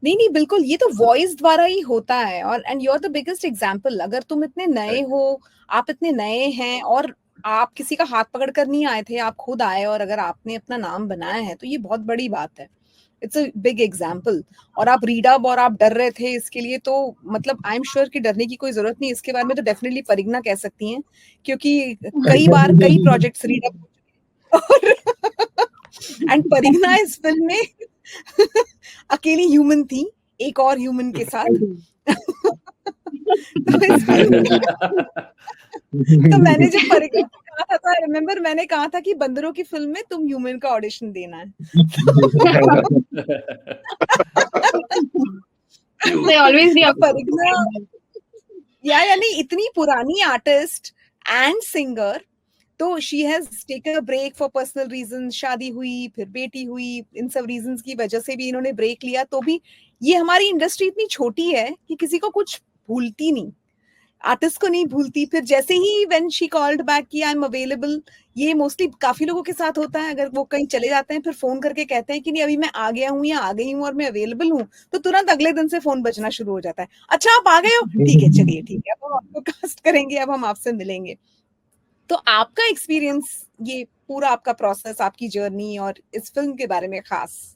नहीं, बिल्कुल, ये तो वॉइस द्वारा ही होता है, और and you are the biggest example. अगर तुम इतने नए हो, आप इतने नए हैं, और आप किसी का हाथ पकड़ कर नहीं आए थे, आप खुद आए, और अगर आपने अपना नाम बनाया है, तो ये बहुत बड़ी बात है। It's a big example. और आप रीड अप और आप डर रहे थे इसके लिए, तो मतलब आई एम श्योर कि डरने की कोई जरूरत नहीं। इसके बारे में तो डेफिनेटली परिगना कह सकती हैं, क्योंकि कई बार कई प्रोजेक्ट्स रीड अप और एंड परिगना इस फिल्म में अकेली ह्यूमन थी, एक और ह्यूमन के साथ। तो मैंने जब परिगना को कहा था, रिमेम्बर मैंने कहा था कि बंदरों की फिल्म में तुम ह्यूमन का ऑडिशन देना है। They always be परिगना यानी इतनी पुरानी आर्टिस्ट एंड सिंगर, तो she has taken a break for personal reason, शादी हुई, फिर बेटी हुई, इन सब रीजंस की वजह से भी इन्होंने ब्रेक लिया। तो भी ये हमारी इंडस्ट्री इतनी छोटी है कि किसी को कुछ भूलती नहीं, आर्टिस्ट को नहीं भूलती। फिर जैसे he when she called back कि आई एम अवेलेबल, ये मोस्टली काफी लोगों के साथ होता है, अगर वो कहीं चले जाते हैं फिर फोन करके कहते हैं कि नहीं अभी मैं आ गया हूँ या आ गई हूँ और मैं अवेलेबल हूँ, तो तुरंत अगले दिन से फोन बजना शुरू हो जाता है। अच्छा आप आ गए हो, ठीक है, चलिए ठीक है, अब हम आपको कास्ट करेंगे, अब हम आपसे मिलेंगे। तो आपका एक्सपीरियंस, ये पूरा आपका प्रोसेस, आपकी जर्नी और इस फिल्म के बारे में खास।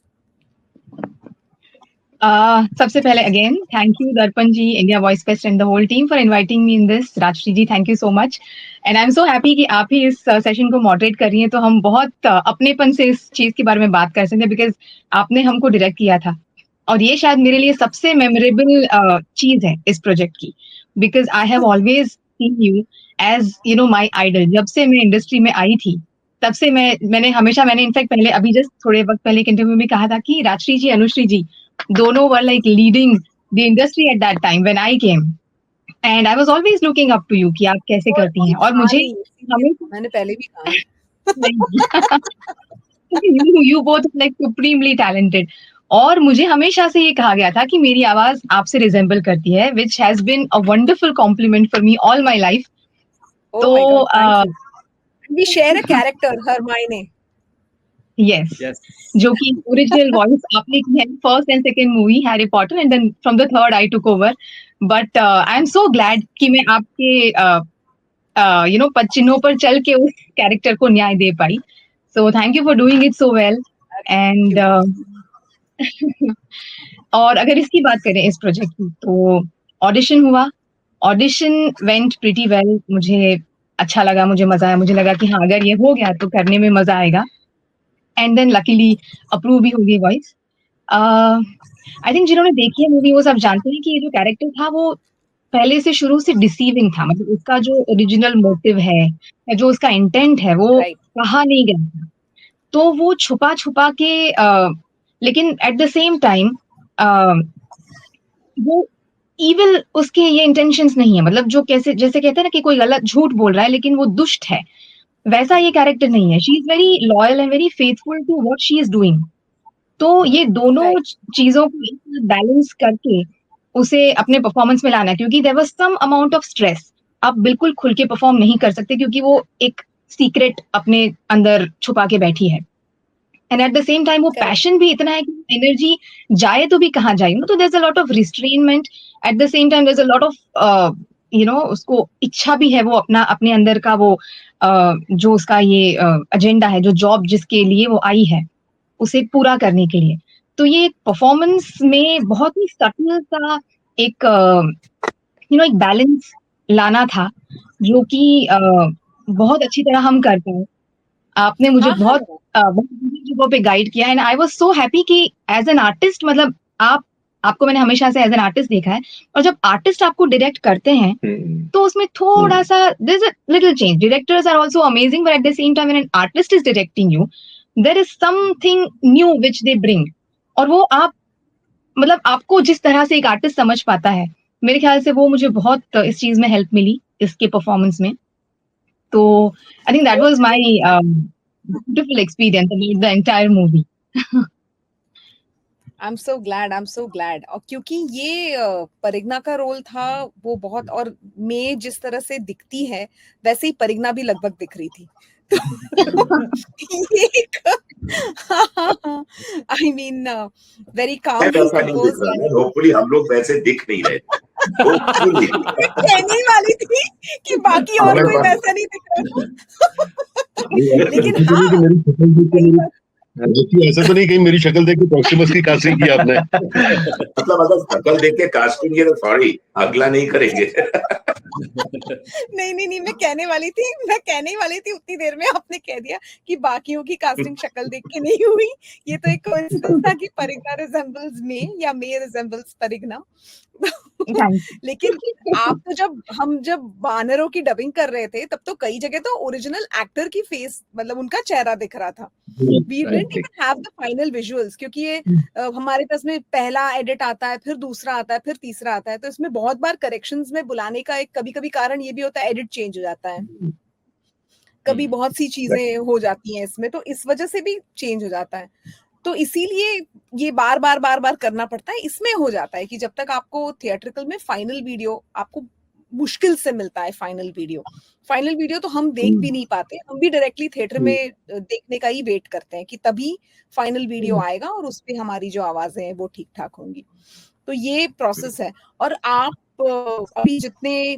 सबसे पहले again thank you Darpan ji, India voice fest and the whole team for inviting me in this. Rajshri ji, thank you so much, and I am so happy कि आप ही इस सेशन को मॉडरेट कर रही हैं, तो हम बहुत अपनेपन से इस चीज के बारे में बात कर सकते हैं, बिकॉज आपने हमको डायरेक्ट किया था, और ये शायद मेरे लिए सबसे मेमोरेबल चीज है इस प्रोजेक्ट की, because I have always seen you as you know my idol. जब से मैं इंडस्ट्री में आई थी तब से मैंने इनफैक्ट पहले अभी जस्ट थोड़े वक्त पहले एक इंटरव्यू में कहा था कि राजश्री जी, अनुश्री जी दोनों were like leading the industry at that time when I came. And I was always looking up to you कि आप कैसे करती हैं, और मुझे मैंने पहले भी कहा you both are like supremely talented. और मुझे हमेशा से ये कहा गया था कि मेरी आवाज आपसे रिजेंबल करती है, which has been a wonderful compliment for me all my life. Oh तो my God, thank you. We share a character, Hermione. yes, जो कि ओरिजिनल वॉइस आपने की है first and second movie Harry Potter, and then from the third I took over. But I am so glad कि मैं आपके चिन्हों पर चल के उस कैरेक्टर को न्याय दे पाई. So thank you for doing it so well. And और अगर इसकी बात करें इस प्रोजेक्ट की, तो ऑडिशन हुआ, ऑडिशन वेंट प्रीटी वेल. मुझे अच्छा लगा, मुझे मजा आया, मुझे लगा कि हाँ अगर ये हो गया तो करने में मजा आएगा. एंड देन लकीली अप्रूव भी हो गई वॉइस. आई थिंक जिन्होंने देखी है मूवी वो सब जानते हैं कि ये जो कैरेक्टर था वो पहले से शुरू से डिसीविंग था. मतलब उसका जो ओरिजिनल मोटिव है या जो उसका इंटेंट है वो कहा नहीं गया था. तो वो छुपा छुपा के लेकिन एट द सेम टाइम वो इविल उसके ये इंटेंशंस नहीं है. मतलब जो कैसे जैसे कहते हैं ना कि कोई गलत झूठ बोल रहा है लेकिन वो दुष्ट है, वैसा ये कैरेक्टर नहीं है. She is very loyal and very faithful to what she is doing. तो ये दोनों चीजों को बैलेंस करके उसे अपने परफॉर्मेंस में लाना, क्योंकि there was some amount of stress. आप बिल्कुल खुल के परफॉर्म नहीं कर सकते क्योंकि वो एक सीक्रेट अपने अंदर छुपा के बैठी है. And eight the same time वो पैशन भी इतना है कि एनर्जी जाए तो भी कहाँ जाए. तो there is a lot of restrainment. At the same time there is a lot of उसको इच्छा भी है, वो अपना अपने अंदर का वो जो उसका ये एजेंडा है, जो जॉब जिसके लिए वो आई है उसे पूरा करने के लिए. तो ये परफॉर्मेंस में बहुत ही सटल सा एक एक बैलेंस लाना था जो कि बहुत अच्छी तरह हम कर पाए. आपने मुझे बहुत जगहों पे गाइड किया. And I was so happy कि एज एन आर्टिस्ट, मतलब आपको मैंने हमेशा से एज एन आर्टिस्ट देखा है, और जब आर्टिस्ट आपको डायरेक्ट करते हैं तो उसमें थोड़ा सा there is a little change. Directors are also amazing, but at the same time when an artist is directing you there is something new which they bring. और वो आप मतलब आपको जिस तरह से एक आर्टिस्ट समझ पाता है, मेरे ख्याल से वो मुझे बहुत इस चीज में हेल्प मिली इसके परफॉर्मेंस में. तो I think that was my beautiful experience about the entire movie. I'm so glad. और क्योंकि ये परिग्ना का रोल था वो बहुत, और मैं जिस तरह से दिखती है वैसे ही परिग्ना भी लगभग दिख रही थी. I mean very calm. Hopefully हम लोग वैसे दिख नहीं रहे. कहने वाली थी कि बाकी और कोई वैसा नहीं दिख रहा. लेकिन हाँ, ऐसा तो नहीं कहीं मेरी शक्ल देख के प्रॉक्सिमस की कास्टिंग की आपने? मतलब अगर शक्ल देख के कास्टिंग की तो सॉरी, अगला नहीं करेंगे. नहीं, मैं कहने वाली थी उतनी देर में आपने कह दिया कि बाकियों की कास्टिंग शक्ल देख के नहीं हुई. ये तो एक कोइंसिडेंस था कि परिग्ना रिजेंबल्स मे या मे रिजेंबल्स परिग्ना. लेकिन आप तो हम जब वानरों की डबिंग कर रहे थे तब तो कई जगह तो ओरिजिनल एक्टर की फेस, मतलब उनका चेहरा दिख रहा था. We didn't even have the final visuals, क्योंकि ये हमारे पास में पहला एडिट आता है, फिर दूसरा आता है, फिर तीसरा आता है. तो इसमें बहुत बार करेक्शंस में बुलाने का एक कभी-कभी कारण ये भी होता है, एडिट चेंज हो जाता है. कभी बहुत सी चीजें हो जाती हैं इसमें, तो इस वजह से भी चेंज हो जाता है. तो इसीलिए ये बार बार करना पड़ता है. इसमें हो जाता है कि जब तक आपको थिएट्रिकल में फाइनल वीडियो आपको मुश्किल से मिलता है. फाइनल वीडियो तो हम देख भी नहीं पाते. हम भी डायरेक्टली थिएटर में देखने का ही वेट करते हैं कि तभी फाइनल वीडियो आएगा और उस पे हमारी जो आवाजें हैं वो ठीक ठाक होंगी. तो ये प्रोसेस है. और आप अभी जितने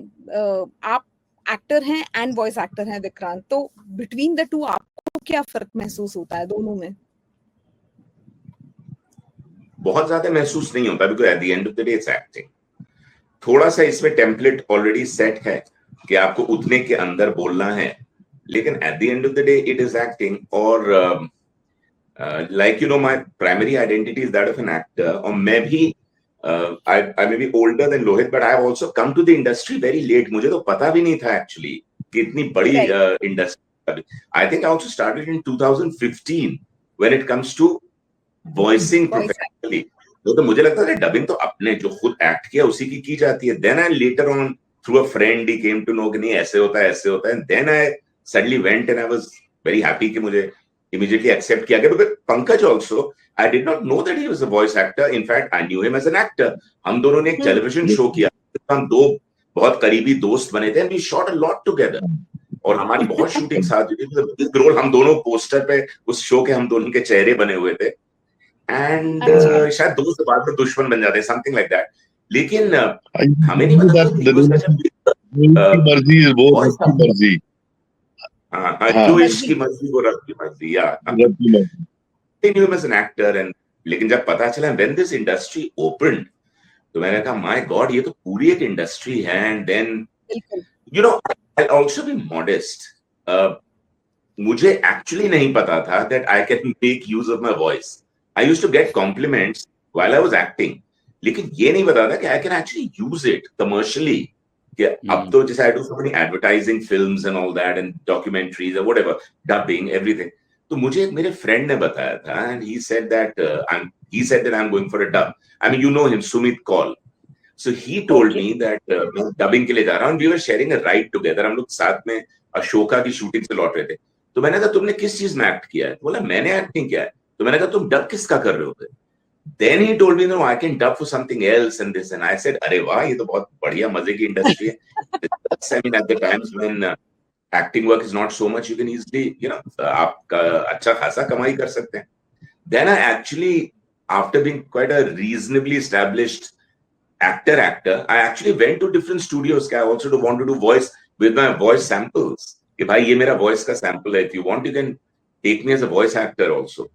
आप एक्टर हैं एंड वॉइस एक्टर हैं विक्रांत, तो बिटवीन द टू आपको क्या फर्क महसूस होता है दोनों में? बहुत ज्यादा महसूस नहीं होता, because at the end of the day it's acting. थोड़ा सा इसमें टेम्पलेट ऑलरेडी सेट है कि आपको उतने के अंदर बोलना है, लेकिन at the end of the day it is acting. और like my primary identity is that of an actor. और मैं भी I may be older than Lohit, but I have also come to the industry very late. मुझे तो पता भी नहीं था एक्चुअली कि इतनी बड़ी industry. I think I also started in 2015 when it comes to voicing professionally. तो मुझे लगता है डबिंग तो अपने जो खुद एक्ट किया उसी की जाती है. Then I later on through a friend he came to know कि नहीं ऐसे होता है, and then I suddenly went and I was very happy कि मुझे immediately accept किया गया, because Pankaj also, I did not know that he was a voice actor. In fact, I knew him as an actor. हम दोनों ने एक television show किया, हम दो बहुत करीबी दोस्त बने थे, and we shot a lot together. और हमारी बहुत शूटिंग साथ हुई थी. बिग रोल हम दोनों पोस्टर पे उस शो के हम दोनों के चेहरे बने हुए थे, एंड शायद दोस्त बाद में दुश्मन बन जाते, समथिंग लाइक दैट. लेकिन हमें नहीं पता मर्जी है वो, उसकी मर्जी. हाँ, जो इश्क की मर्जी वो रब की मर्जी. I knew him as an actor, and लेकिन जब पता चला when this industry opened, तो मैंने कहा my God, ये तो पूरी एक इंडस्ट्री है. And then you know, I'll also be modest. मुझे actually नहीं पता था that I can make use of my voice. I used to get compliments while I was acting, लेकिन ये नहीं पता था कि I can actually use it commercially. कि अब तो जैसे I do so many advertising films and all that and documentaries or whatever, dubbing, everything. तो मुझे एक मेरे friend ने बताया था, and he said that I'm going for a dub. I mean, you know him, Sumit Kaul. So he told me that मैं dubbing के लिए जा रहा हूँ. We were sharing a ride together. हम लोग साथ में अशोका की शूटिंग से लौट रहे थे. तो मैंने कहा तुमने किस चीज में एक्ट किया है? बोला मैंने एक्टिंग किया है. तो मैंने कहा तुम डब किसका कर रहे हो? Then he told me, no, I can dub for something else and this. And I said, अरे वाह, ये तो बहुत बढ़िया मजे की इंडस्ट्री है. I mean, at the times when acting work is not so much, you can easily, you know, आप अच्छा खासा कमाई कर सकते हैं. Then I actually, after being quite a reasonably established actor, I actually went to different studios. I also want to do voice with my voice samples. कि भाई ये मेरा voice का sample है. If you want, you can take me as a voice actor also.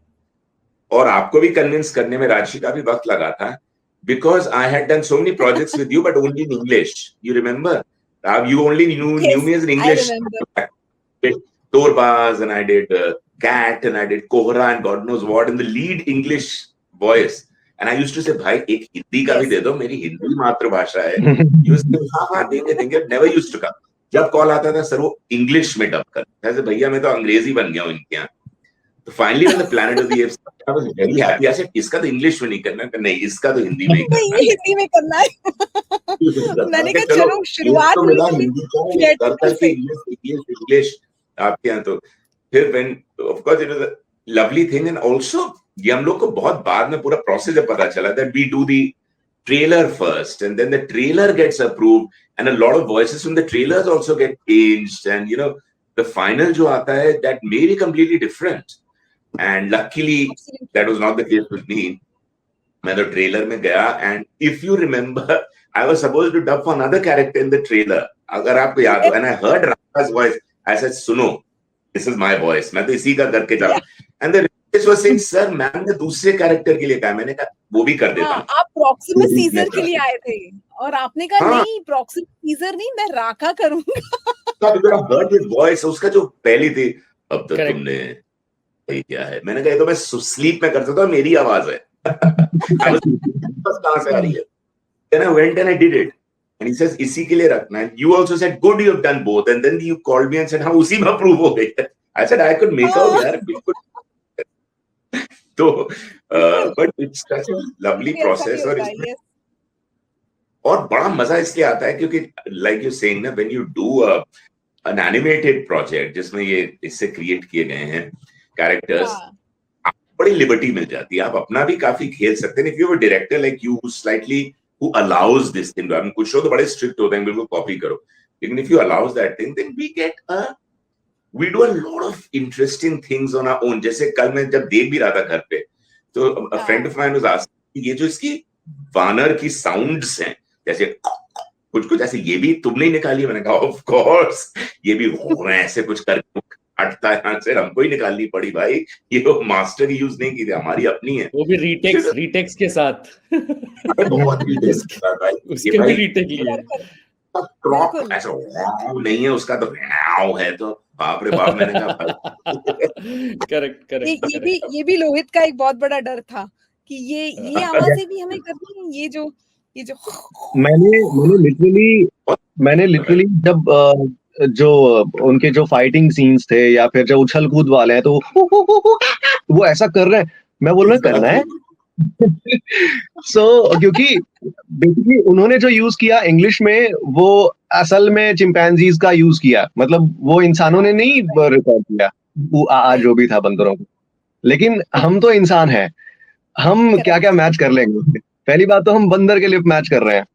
और आपको भी convince करने में राजश्री का भी वक्त लगा था, because I had done so many projects with you, but only in English. You remember? You only knew me as an English. I did Torbaz, and I did Cat, and I did Kohra, and God knows what, in the lead English voice. And I used to say, भाई एक हिंदी का भी दे दो, मेरी हिंदी मातृभाषा है. You used to हाँ देंगे. Never used to come. जब कॉल आता था, सर वो इंग्लिश में डब कर. ऐसे भैया मैं तो अंग्रेजी बन गया हूँ इनके यहाँ. तो finally when the Planet of the Apes, I was very happy. I said, इसका तो इंग्लिश में नहीं करना, नहीं इसका तो हिंदी में ही करना है. हिंदी में करना है. मैंने कहा चलो शुरुआत करके इंग्लिश आपके यहाँ. तो फिर when of course it was a lovely thing, and also ये हम लोग को बहुत बाद में पूरा प्रोसेस जब पता चला that we do the trailer first, and then the trailer gets approved, and a lot of voices from the trailers also get changed, and you know the final जो आता है that may be completely different. And luckily that was not the case with me. मैं तो trailer में गया, and if you remember, I was supposed to dub for another character in the trailer. अगर आपको याद हो, and I heard Radha's voice. I said, सुनो, this is my voice. मैं तो इसी का करके जा रहा हूँ. And the research was saying, sir, ma'am ने दूसरे कैरेक्टर के लिए कहा. मैंने कहा वो भी कर देता हूँ. आप प्रॉक्सिमस सीजर के लिए आए थे, और आपने कहा नहीं, प्रॉक्सिमस सीजर नहीं, मैं राका करूंगा. तो heard his voice, उसका जो पहली थी, अब तो तुमने क्या है. मैंने कहा ये तो मैं स्लीप में कर सकता हूँ, मेरी आवाज है. कहाँ से आ रही है? Then I went and I did it. And he says इसी के लिए रखना है. You also said good, you have done both. And then you called me and said हाँ उसी में approve हो गई. I said I could make out यार बिल्कुल. तो but it's such a lovely process. और बड़ा मजा इसलिए आता है क्योंकि like you saying ना, when you do an animated project जिसमें ये इससे क्रिएट किए गए हैं कैरेक्टर्स, बड़ी लिबर्टी मिल जाती है. आप अपना भी काफी खेल सकते हैं. If you have a director like you who allows this thing, I mean, कुछ शो तो बड़े स्ट्रिक्ट होते हैं, बिल्कुल कॉपी करो. लेकिन if you allows that thing, then we do a lot of interesting things on our own. जैसे कल मैं जब देख भी रहा था घर पे, तो a friend of mine was asking, ये जो इसकी वानर की साउंड्स हैं, जैसे कुछ ऐसे, ये भी तुमने ही निकाली? मैंने कहा ऑफ कोर्स, ये भी हो रहे हैं ऐसे कुछ करके हटता है यहाँ से, हमको ही निकालनी पड़ी भाई. ये तो मास्टर ही यूज नहीं की थी, हमारी अपनी है. वो भी रीटेक्स के साथ. बहुत रीटेक्स के साथ भाई. उसके भी रीटेक लिए. क्रॉप ऐसा नहीं है उसका, तो है तो बाप रे बाप. मैंने कहा करेक्ट. ये भी लोहित का एक बहुत बड़ा डर था कि ये आवाजें भी हमें करनी है. ये जो मैंने लिटरली जब जो उनके जो फाइटिंग सीन्स थे या फिर जो उछल कूद वाले हैं, तो वो ऐसा कर रहे हैं, मैं बोल रहा करना है. क्योंकि बेसिकली उन्होंने जो यूज किया इंग्लिश में, वो असल में चिंपैंजीज का यूज किया, मतलब वो इंसानों ने नहीं रिकॉर्ड किया जो भी था बंदरों को, लेकिन हम तो इंसान हैं, हम क्या क्या मैच कर लेंगे। पहली बात तो हम बंदर के लिप मैच कर रहे हैं,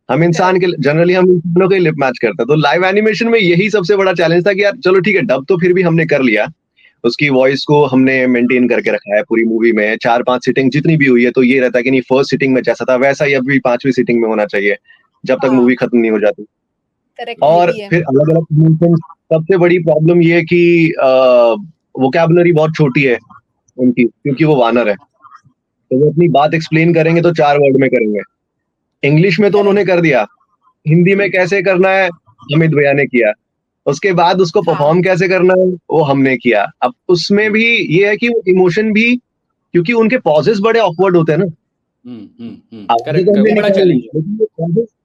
हम इंसान के जनरली हम इंसानों के लिप मैच करते हैं। तो लाइव एनिमेशन में यही सबसे बड़ा चैलेंज था कि यार चलो ठीक है, डब तो फिर भी हमने कर लिया, उसकी वॉइस को हमने मेंटेन करके रखा है पूरी मूवी में, 4-5 सिटिंग जितनी भी हुई है, तो ये रहता है कि नहीं फर्स्ट सिटिंग में जैसा था वैसा ही अभी 5वीं सिटिंग में होना चाहिए, जब तक मूवी खत्म नहीं हो जाती। और फिर अलग अलग सबसे बड़ी प्रॉब्लम ये है कि वोकैबुलरी बहुत छोटी है उनकी, क्योंकि वो वानर है, तो वो अपनी बात एक्सप्लेन करेंगे तो 4 वर्ड में करेंगे। इंग्लिश में तो उन्होंने कर दिया, हिंदी में कैसे करना है अमित भैया ने किया, उसके बाद उसको परफॉर्म कैसे करना है वो हमने किया। अब उसमें भी ये है कि वो इमोशन भी, क्योंकि उनके पॉजेस बड़े ऑकवर्ड होते हैं ना,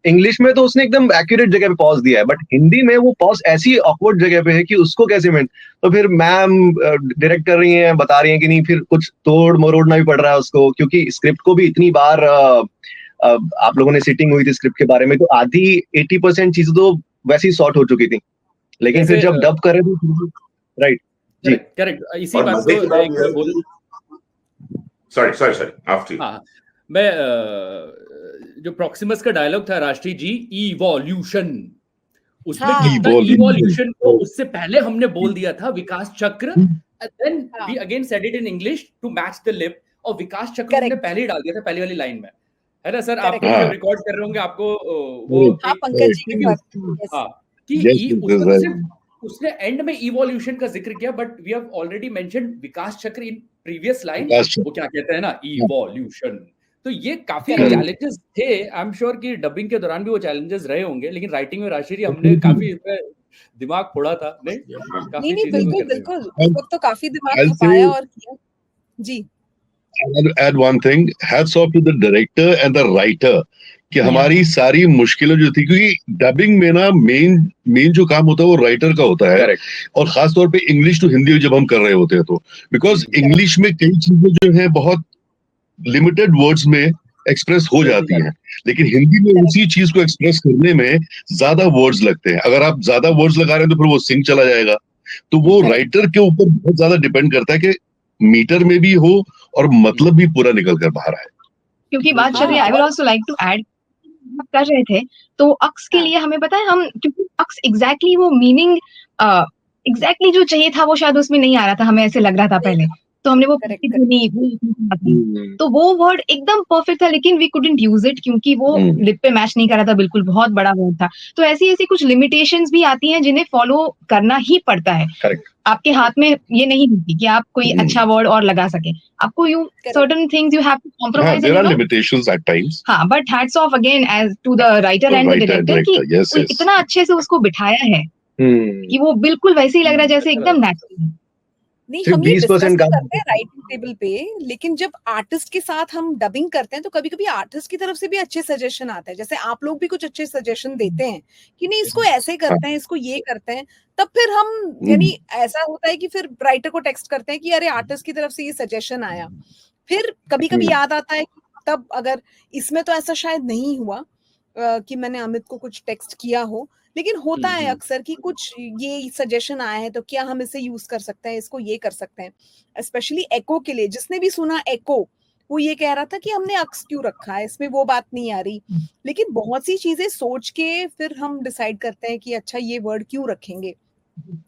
इंग्लिश में तो उसने एकदम एक्यूरेट जगह पे पॉज दिया है, बट हिंदी में वो पॉज ऐसी ऑकवर्ड जगह पे है कि उसको कैसे तो फिर मैम डायरेक्ट कर रही हैं, बता रही हैं कि नहीं, फिर कुछ तोड़ मरोड़ना भी पड़ रहा है उसको, क्योंकि स्क्रिप्ट को भी इतनी बार आप लोगों ने सिटिंग हुई थी स्क्रिप्ट के बारे में, तो आधी 80% चीजें तो वैसे ही सॉर्ट हो चुकी थी, लेकिन फिर जब डब करे तो राइट जी करेक्ट। इसी बात को सॉरी आफ्टर मैं जो प्रॉक्सिमस का डायलॉग था राष्ट्रीय जी, इवोल्यूशन, उसमें कितना इवोल्यूशन को उससे पहले हमने बोल दिया था Vikas Chakra, then we again said it in English to match the lip, और विकास चक्र हमने पहले ही डाल दिया था पहली वाली लाइन में, है ना सर? आप जब रिकॉर्ड कर रहे होंगे आपको वो पंकज जी की उसने एंड में इवोल्यूशन का जिक्र किया, but we have already mentioned विकास चक्र इन प्रीवियस लाइन, वो क्या कहते हैं ना, इवोल्यूशन। तो ये काफी चैलेंजेस थे, आई एम श्योर कि डबिंग के दौरान भी वो चैलेंजेस रहे होंगे, लेकिन राइटिंग में राशि जी हमने काफी दिमाग फोड़ा था, नहीं बिल्कुल उस वक्त तो काफी दिमाग खपाया और किया जी। I'll add one thing, hats off to the director and the writer कि हमारी सारी मुश्किलें जो थी, क्योंकि डबिंग में ना मेन जो काम होता है वो राइटर का होता है, और खास तौर पे इंग्लिश टू हिंदी जब हम कर रहे होते हैं, तो बिकॉज इंग्लिश में कई चीजें जो है बहुत लिमिटेड वर्ड्स में एक्सप्रेस हो जाती हैं, लेकिन हिंदी में उसी चीज को एक्सप्रेस करने में ज्यादा वर्ड्स लगते हैं। अगर आप ज्यादा वर्ड्स लगा रहे हैं तो फिर वो सिंक चला जाएगा, तो वो राइटर के ऊपर बहुत ज्यादा डिपेंड करता है कि मीटर में भी हो और मतलब भी पूरा निकल कर बाहर आए। क्योंकि बात चल रही है, I would also like to add, कर रहे थे तो अक्स के लिए हमें पता है, हम क्योंकि अक्स एग्जैक्टली वो मीनिंग एग्जैक्टली जो चाहिए था वो शायद उसमें नहीं आ रहा था, हमें ऐसे लग रहा था पहले, तो हमने वो तो वो वर्ड एकदम परफेक्ट था, लेकिन वी कुडंट यूज इट क्योंकि वो लिप पे मैच नहीं कर रहा था, बिल्कुल बहुत बड़ा वर्ड था। तो ऐसी ऐसी कुछ लिमिटेशंस भी आती हैं जिन्हें फॉलो करना ही पड़ता है। आपके हाथ में ये नहीं होती कि आप कोई अच्छा वर्ड और लगा सके, आपको you certain things you have to compromise, there are limitations at times. हां, but hats off again as to the writer and the director कि इतना अच्छे से उसको बिठाया है कि वो बिल्कुल वैसे ही लग रहा है जैसे एकदम नेचुरल। नहीं, हम ये डिस्कस करते हैं राइटिंग टेबल पे, लेकिन जब आर्टिस्ट के साथ हम डबिंग करते हैं तो कभी कभी आर्टिस्ट की तरफ से भी अच्छे सजेशन आते हैं, जैसे आप लोग भी कुछ अच्छे सजेशन देते हैं कि नहीं इसको ऐसे करते हैं, इसको ये करते हैं, तब फिर हम यानी ऐसा होता है कि फिर राइटर को टेक्स्ट करते हैं कि अरे आर्टिस्ट की तरफ से ये सजेशन आया। फिर कभी कभी याद आता है कि तब अगर इसमें तो ऐसा शायद नहीं हुआ कि मैंने अमित को कुछ टेक्स्ट किया हो, लेकिन होता है अक्सर कि कुछ ये सजेशन आया है तो क्या हम इसे यूज कर सकते हैं, इसको ये कर सकते हैं। स्पेशली एको के लिए, जिसने भी सुना एको वो ये कह रहा था कि हमने अक्स क्यों रखा है, इसमें वो बात नहीं आ रही। लेकिन बहुत सी चीजें सोच के फिर हम डिसाइड करते हैं कि अच्छा ये वर्ड क्यों रखेंगे।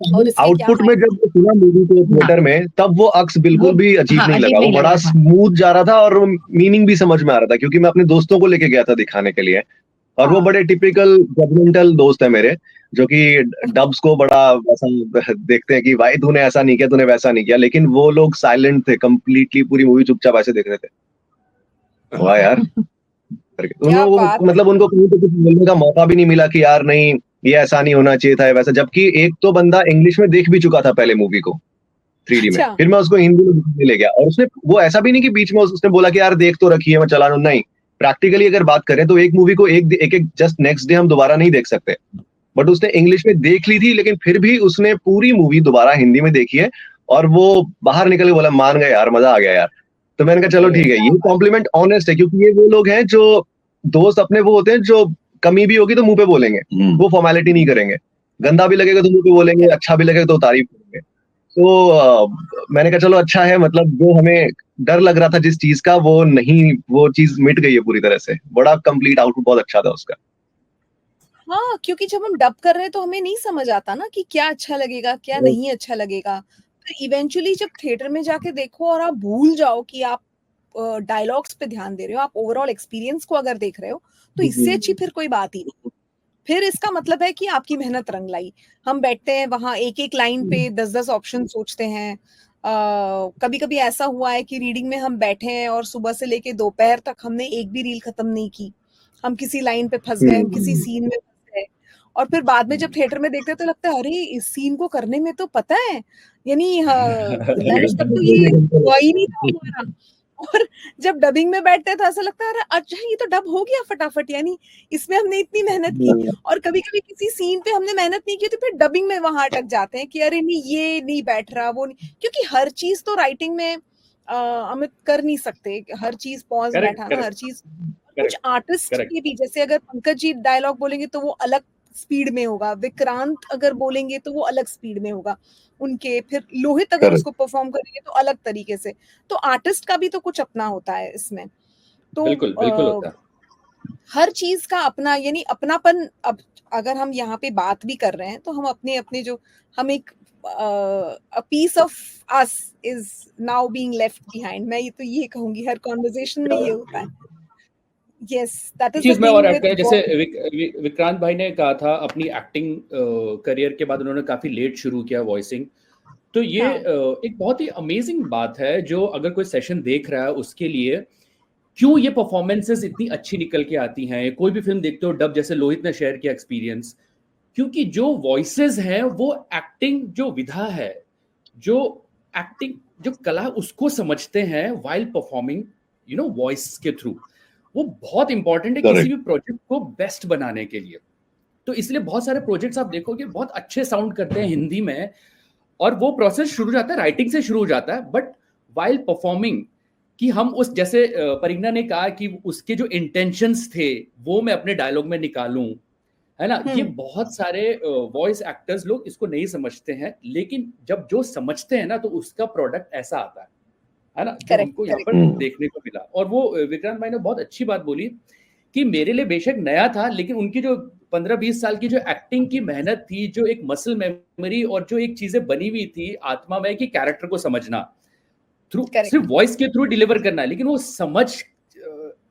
और आउटपुट में जब सुना मूवी को थिएटर में, तब वो अक्स बिल्कुल भी अजीब नहीं लगा, वो बड़ा स्मूथ जा रहा था और मीनिंग भी समझ में आ रहा था, क्योंकि मैं अपने दोस्तों को लेके गया था दिखाने के लिए, और वो बड़े टिपिकल जजमेंटल दोस्त है मेरे, जो कि डब्स को बड़ा वैसा देखते हैं कि भाई तूने ऐसा नहीं किया, तूने वैसा नहीं किया, लेकिन वो लोग साइलेंट थे कंप्लीटली, पूरी मूवी चुपचाप ऐसे देख रहे थे। वाह यार, मतलब उनको कहीं तो कुछ बोलने का मौका भी नहीं मिला कि यार नहीं ये ऐसा नहीं होना चाहिए था वैसा, जबकि एक तो बंदा इंग्लिश में देख भी चुका था पहले मूवी को 3D में, फिर मैं उसको हिंदी में ले गया, और उसने वो ऐसा भी नहीं कि बीच में उसने बोला कि यार देख तो रखी है मैं चला लूं, नहीं, प्रैक्टिकली अगर बात करें तो एक मूवी को एक जस्ट नेक्स्ट डे हम दोबारा नहीं देख सकते, बट उसने इंग्लिश में देख ली थी, लेकिन फिर भी उसने पूरी मूवी दोबारा हिंदी में देखी है, और वो बाहर निकल के बोला मान गए यार, मजा आ गया यार। तो मैंने कहा चलो ठीक है, ये कॉम्प्लीमेंट ऑनेस्ट है, क्योंकि ये वो लोग हैं जो दोस्त अपने वो होते हैं जो कमी भी होगी तो मुंह पे बोलेंगे, वो फॉर्मेलिटी नहीं करेंगे। गंदा भी लगेगा तो मुंह पे बोलेंगे, अच्छा भी लगेगा तो तारीफ करेंगे। तो मैंने कहा चलो अच्छा है, मतलब जो हमें डर लग रहा था जिस चीज का, वो नहीं, वो चीज मिट गई है पूरी तरह से। बड़ा कंप्लीट आउटपुट बहुत अच्छा था उसका। हाँ, क्योंकि जब हम डब कर रहे हैं तो हमें नहीं समझ आता ना कि क्या अच्छा लगेगा, क्या नहीं अच्छा लगेगा। फिर इवेंचुअली जब थिएटर में जाके देखो और आप भूल जाओ कि आप डायलॉग्स पे ध्यान दे रहे हो, आप ओवरऑल एक्सपीरियंस को अगर देख रहे हो, तो इससे अच्छी फिर कोई बात ही नहीं। फिर इसका मतलब है कि आपकी मेहनत रंग लाई। हम बैठते हैं वहां एक-एक लाइन पे 10-10 ऑप्शन सोचते हैं। कभी-कभी ऐसा हुआ है कि रीडिंग में हम बैठे हैं और सुबह से लेके दोपहर तक हमने एक भी रील खत्म नहीं की। हम किसी लाइन पे फंस गए, हम किसी सीन में फंस गए, और फिर बाद में जब थिएटर में देखते हैं तो लगता है अरे इस सीन को करने में तो पता है, यानी लंच तक तो ये हुआ ही नहीं था हमारा। और जब डबिंग में बैठते हैं तो ऐसा लगता है अरे अच्छा ये तो डब हो गया फटाफट, यानी इसमें हमने इतनी मेहनत की। और कभी-कभी किसी सीन पे हमने मेहनत नहीं की तो फिर डबिंग में वहां अटक जाते हैं कि अरे नहीं ये नहीं बैठ रहा, वो नहीं, क्योंकि हर चीज तो राइटिंग में अमित कर नहीं सकते, हर चीज पॉज बैठाना, हर चीज। कुछ आर्टिस्ट की भी, जैसे अगर पंकज जी डायलॉग बोलेंगे तो वो अलग स्पीड में होगा, विक्रांत अगर बोलेंगे तो वो अलग स्पीड में होगा उनके, फिर लोहित अगर उसको परफॉर्म करेंगे तो अलग तरीके से। तो आर्टिस्ट का भी तो कुछ अपना होता है इसमें। तो बिल्कुल होता है। हर चीज का अपना, यानी अपनापन। अब अगर हम यहाँ पे बात भी कर रहे हैं तो हम अपने अपने जो हम एक a piece of us is now being left behind। मैं ये तो ये कहूंगी हर कॉन्वर्सेशन में ये होता है। Yes, that is the चीज मैं thing और ऐड with करें, जैसे विक्रांत भाई ने कहा था अपनी एक्टिंग करियर के बाद उन्होंने काफी लेट शुरू किया वॉइसिंग। तो ये एक बहुत ही अमेजिंग बात है, जो अगर कोई सेशन देख रहा है उसके लिए, क्यों ये परफॉर्मेंसेस इतनी अच्छी निकल के आती हैं। कोई भी फिल्म देखते हो डब, जैसे लोहित ने शेयर किया एक्सपीरियंस, क्योंकि जो वॉइसेस हैं वो एक्टिंग जो विधा है, जो एक्टिंग जो कला उसको समझते हैं वाइल परफॉर्मिंग वॉइस के थ्रू। वो बहुत इंपॉर्टेंट है किसी भी प्रोजेक्ट को बेस्ट बनाने के लिए। तो इसलिए बहुत सारे प्रोजेक्ट्स आप देखोगे बहुत अच्छे साउंड करते हैं हिंदी में, और वो प्रोसेस शुरू जाता है राइटिंग से शुरू हो जाता है, बट वाइल परफॉर्मिंग कि हम उस, जैसे परिग्ना ने कहा कि उसके जो इंटेंशंस थे वो मैं अपने डायलॉग में निकालूं, है ना। ये बहुत सारे वॉइस एक्टर्स लोग इसको नहीं समझते हैं, लेकिन जब जो समझते हैं ना तो उसका प्रोडक्ट ऐसा आता है ना, जो हमको यहाँ पर देखने को मिला। और वो विक्रांत भाई ने बहुत अच्छी बात बोली कि मेरे लिए बेशक नया था, लेकिन उनकी जो 15-20 साल की जो एक्टिंग की मेहनत थी, जो एक मसल मेमोरी और जो एक चीजें बनी हुई थी आत्मा में कि कैरेक्टर को समझना थ्रू, सिर्फ वॉइस के थ्रू डिलीवर करना है, लेकिन वो समझ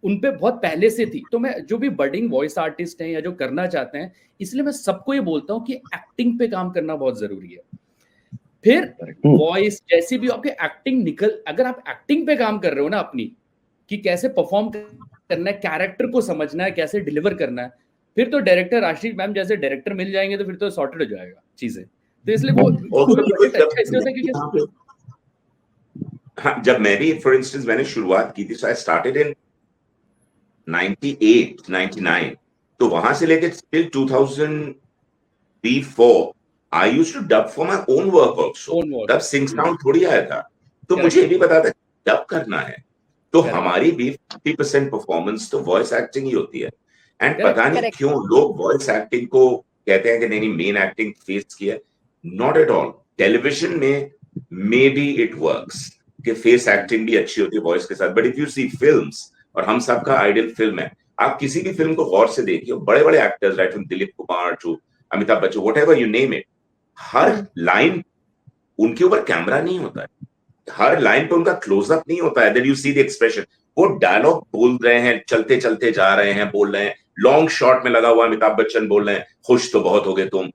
उनपे बहुत पहले से थी। तो मैं जो भी बर्डिंग वॉइस आर्टिस्ट हैं या जो करना चाहते हैं, इसलिए मैं सबको ये बोलता हूँ कि एक्टिंग पे काम करना बहुत जरूरी है। फिर वॉइस जैसी भी आपकी एक्टिंग अगर आप एक्टिंग पे काम कर रहे हो ना अपनी, कि कैसे परफॉर्म करना है, कैरेक्टर को समझना है, कैसे डिलीवर करना है, फिर तो डायरेक्टर राशि मैम जैसे डायरेक्टर मिल जाएंगे तो फिर तो सॉर्टेड हो जाएगा चीजें। तो इसलिए वो अच्छा इसलिए होता है क्योंकि हाँ, जब मैं भी फॉर इंस्टेंस मैंने शुरुआत की थी, सो आई स्टार्टेड इन 98, 99, तो वहां से लेकर till 2003-4 I used to dub for my own work also. तब सिंग साउंड थोड़ी आया था, तो मुझे भी पता था डब करना है, तो हमारी भी 50% परफॉर्मेंस तो वॉइस एक्टिंग ही होती है। एंड पता नहीं क्यों लोग वॉइस एक्टिंग को कहते हैं कि नहीं मेन एक्टिंग फेस किया, नॉट एट ऑल। टेलीविजन में मे बी इट वर्क्स कि फेस एक्टिंग भी अच्छी होती है वॉइस के साथ, but if you see films, और हम सबका आइडियल फिल्म है, आप किसी भी फिल्म को गौर से देखिए, बड़े बड़े actors right from Dilip Kumar to Amitabh Bachchan, whatever you name it, हर लाइन उनके ऊपर कैमरा नहीं होता है, हर लाइन पे उनका क्लोजअप नहीं होता है, that you see the expression. वो डायलॉग बोल रहे हैं, चलते चलते जा रहे हैं, बोल रहे हैं, लॉन्ग शॉट में लगा हुआ अमिताभ बच्चन बोल रहे हैं खुश तो बहुत हो गए तुम।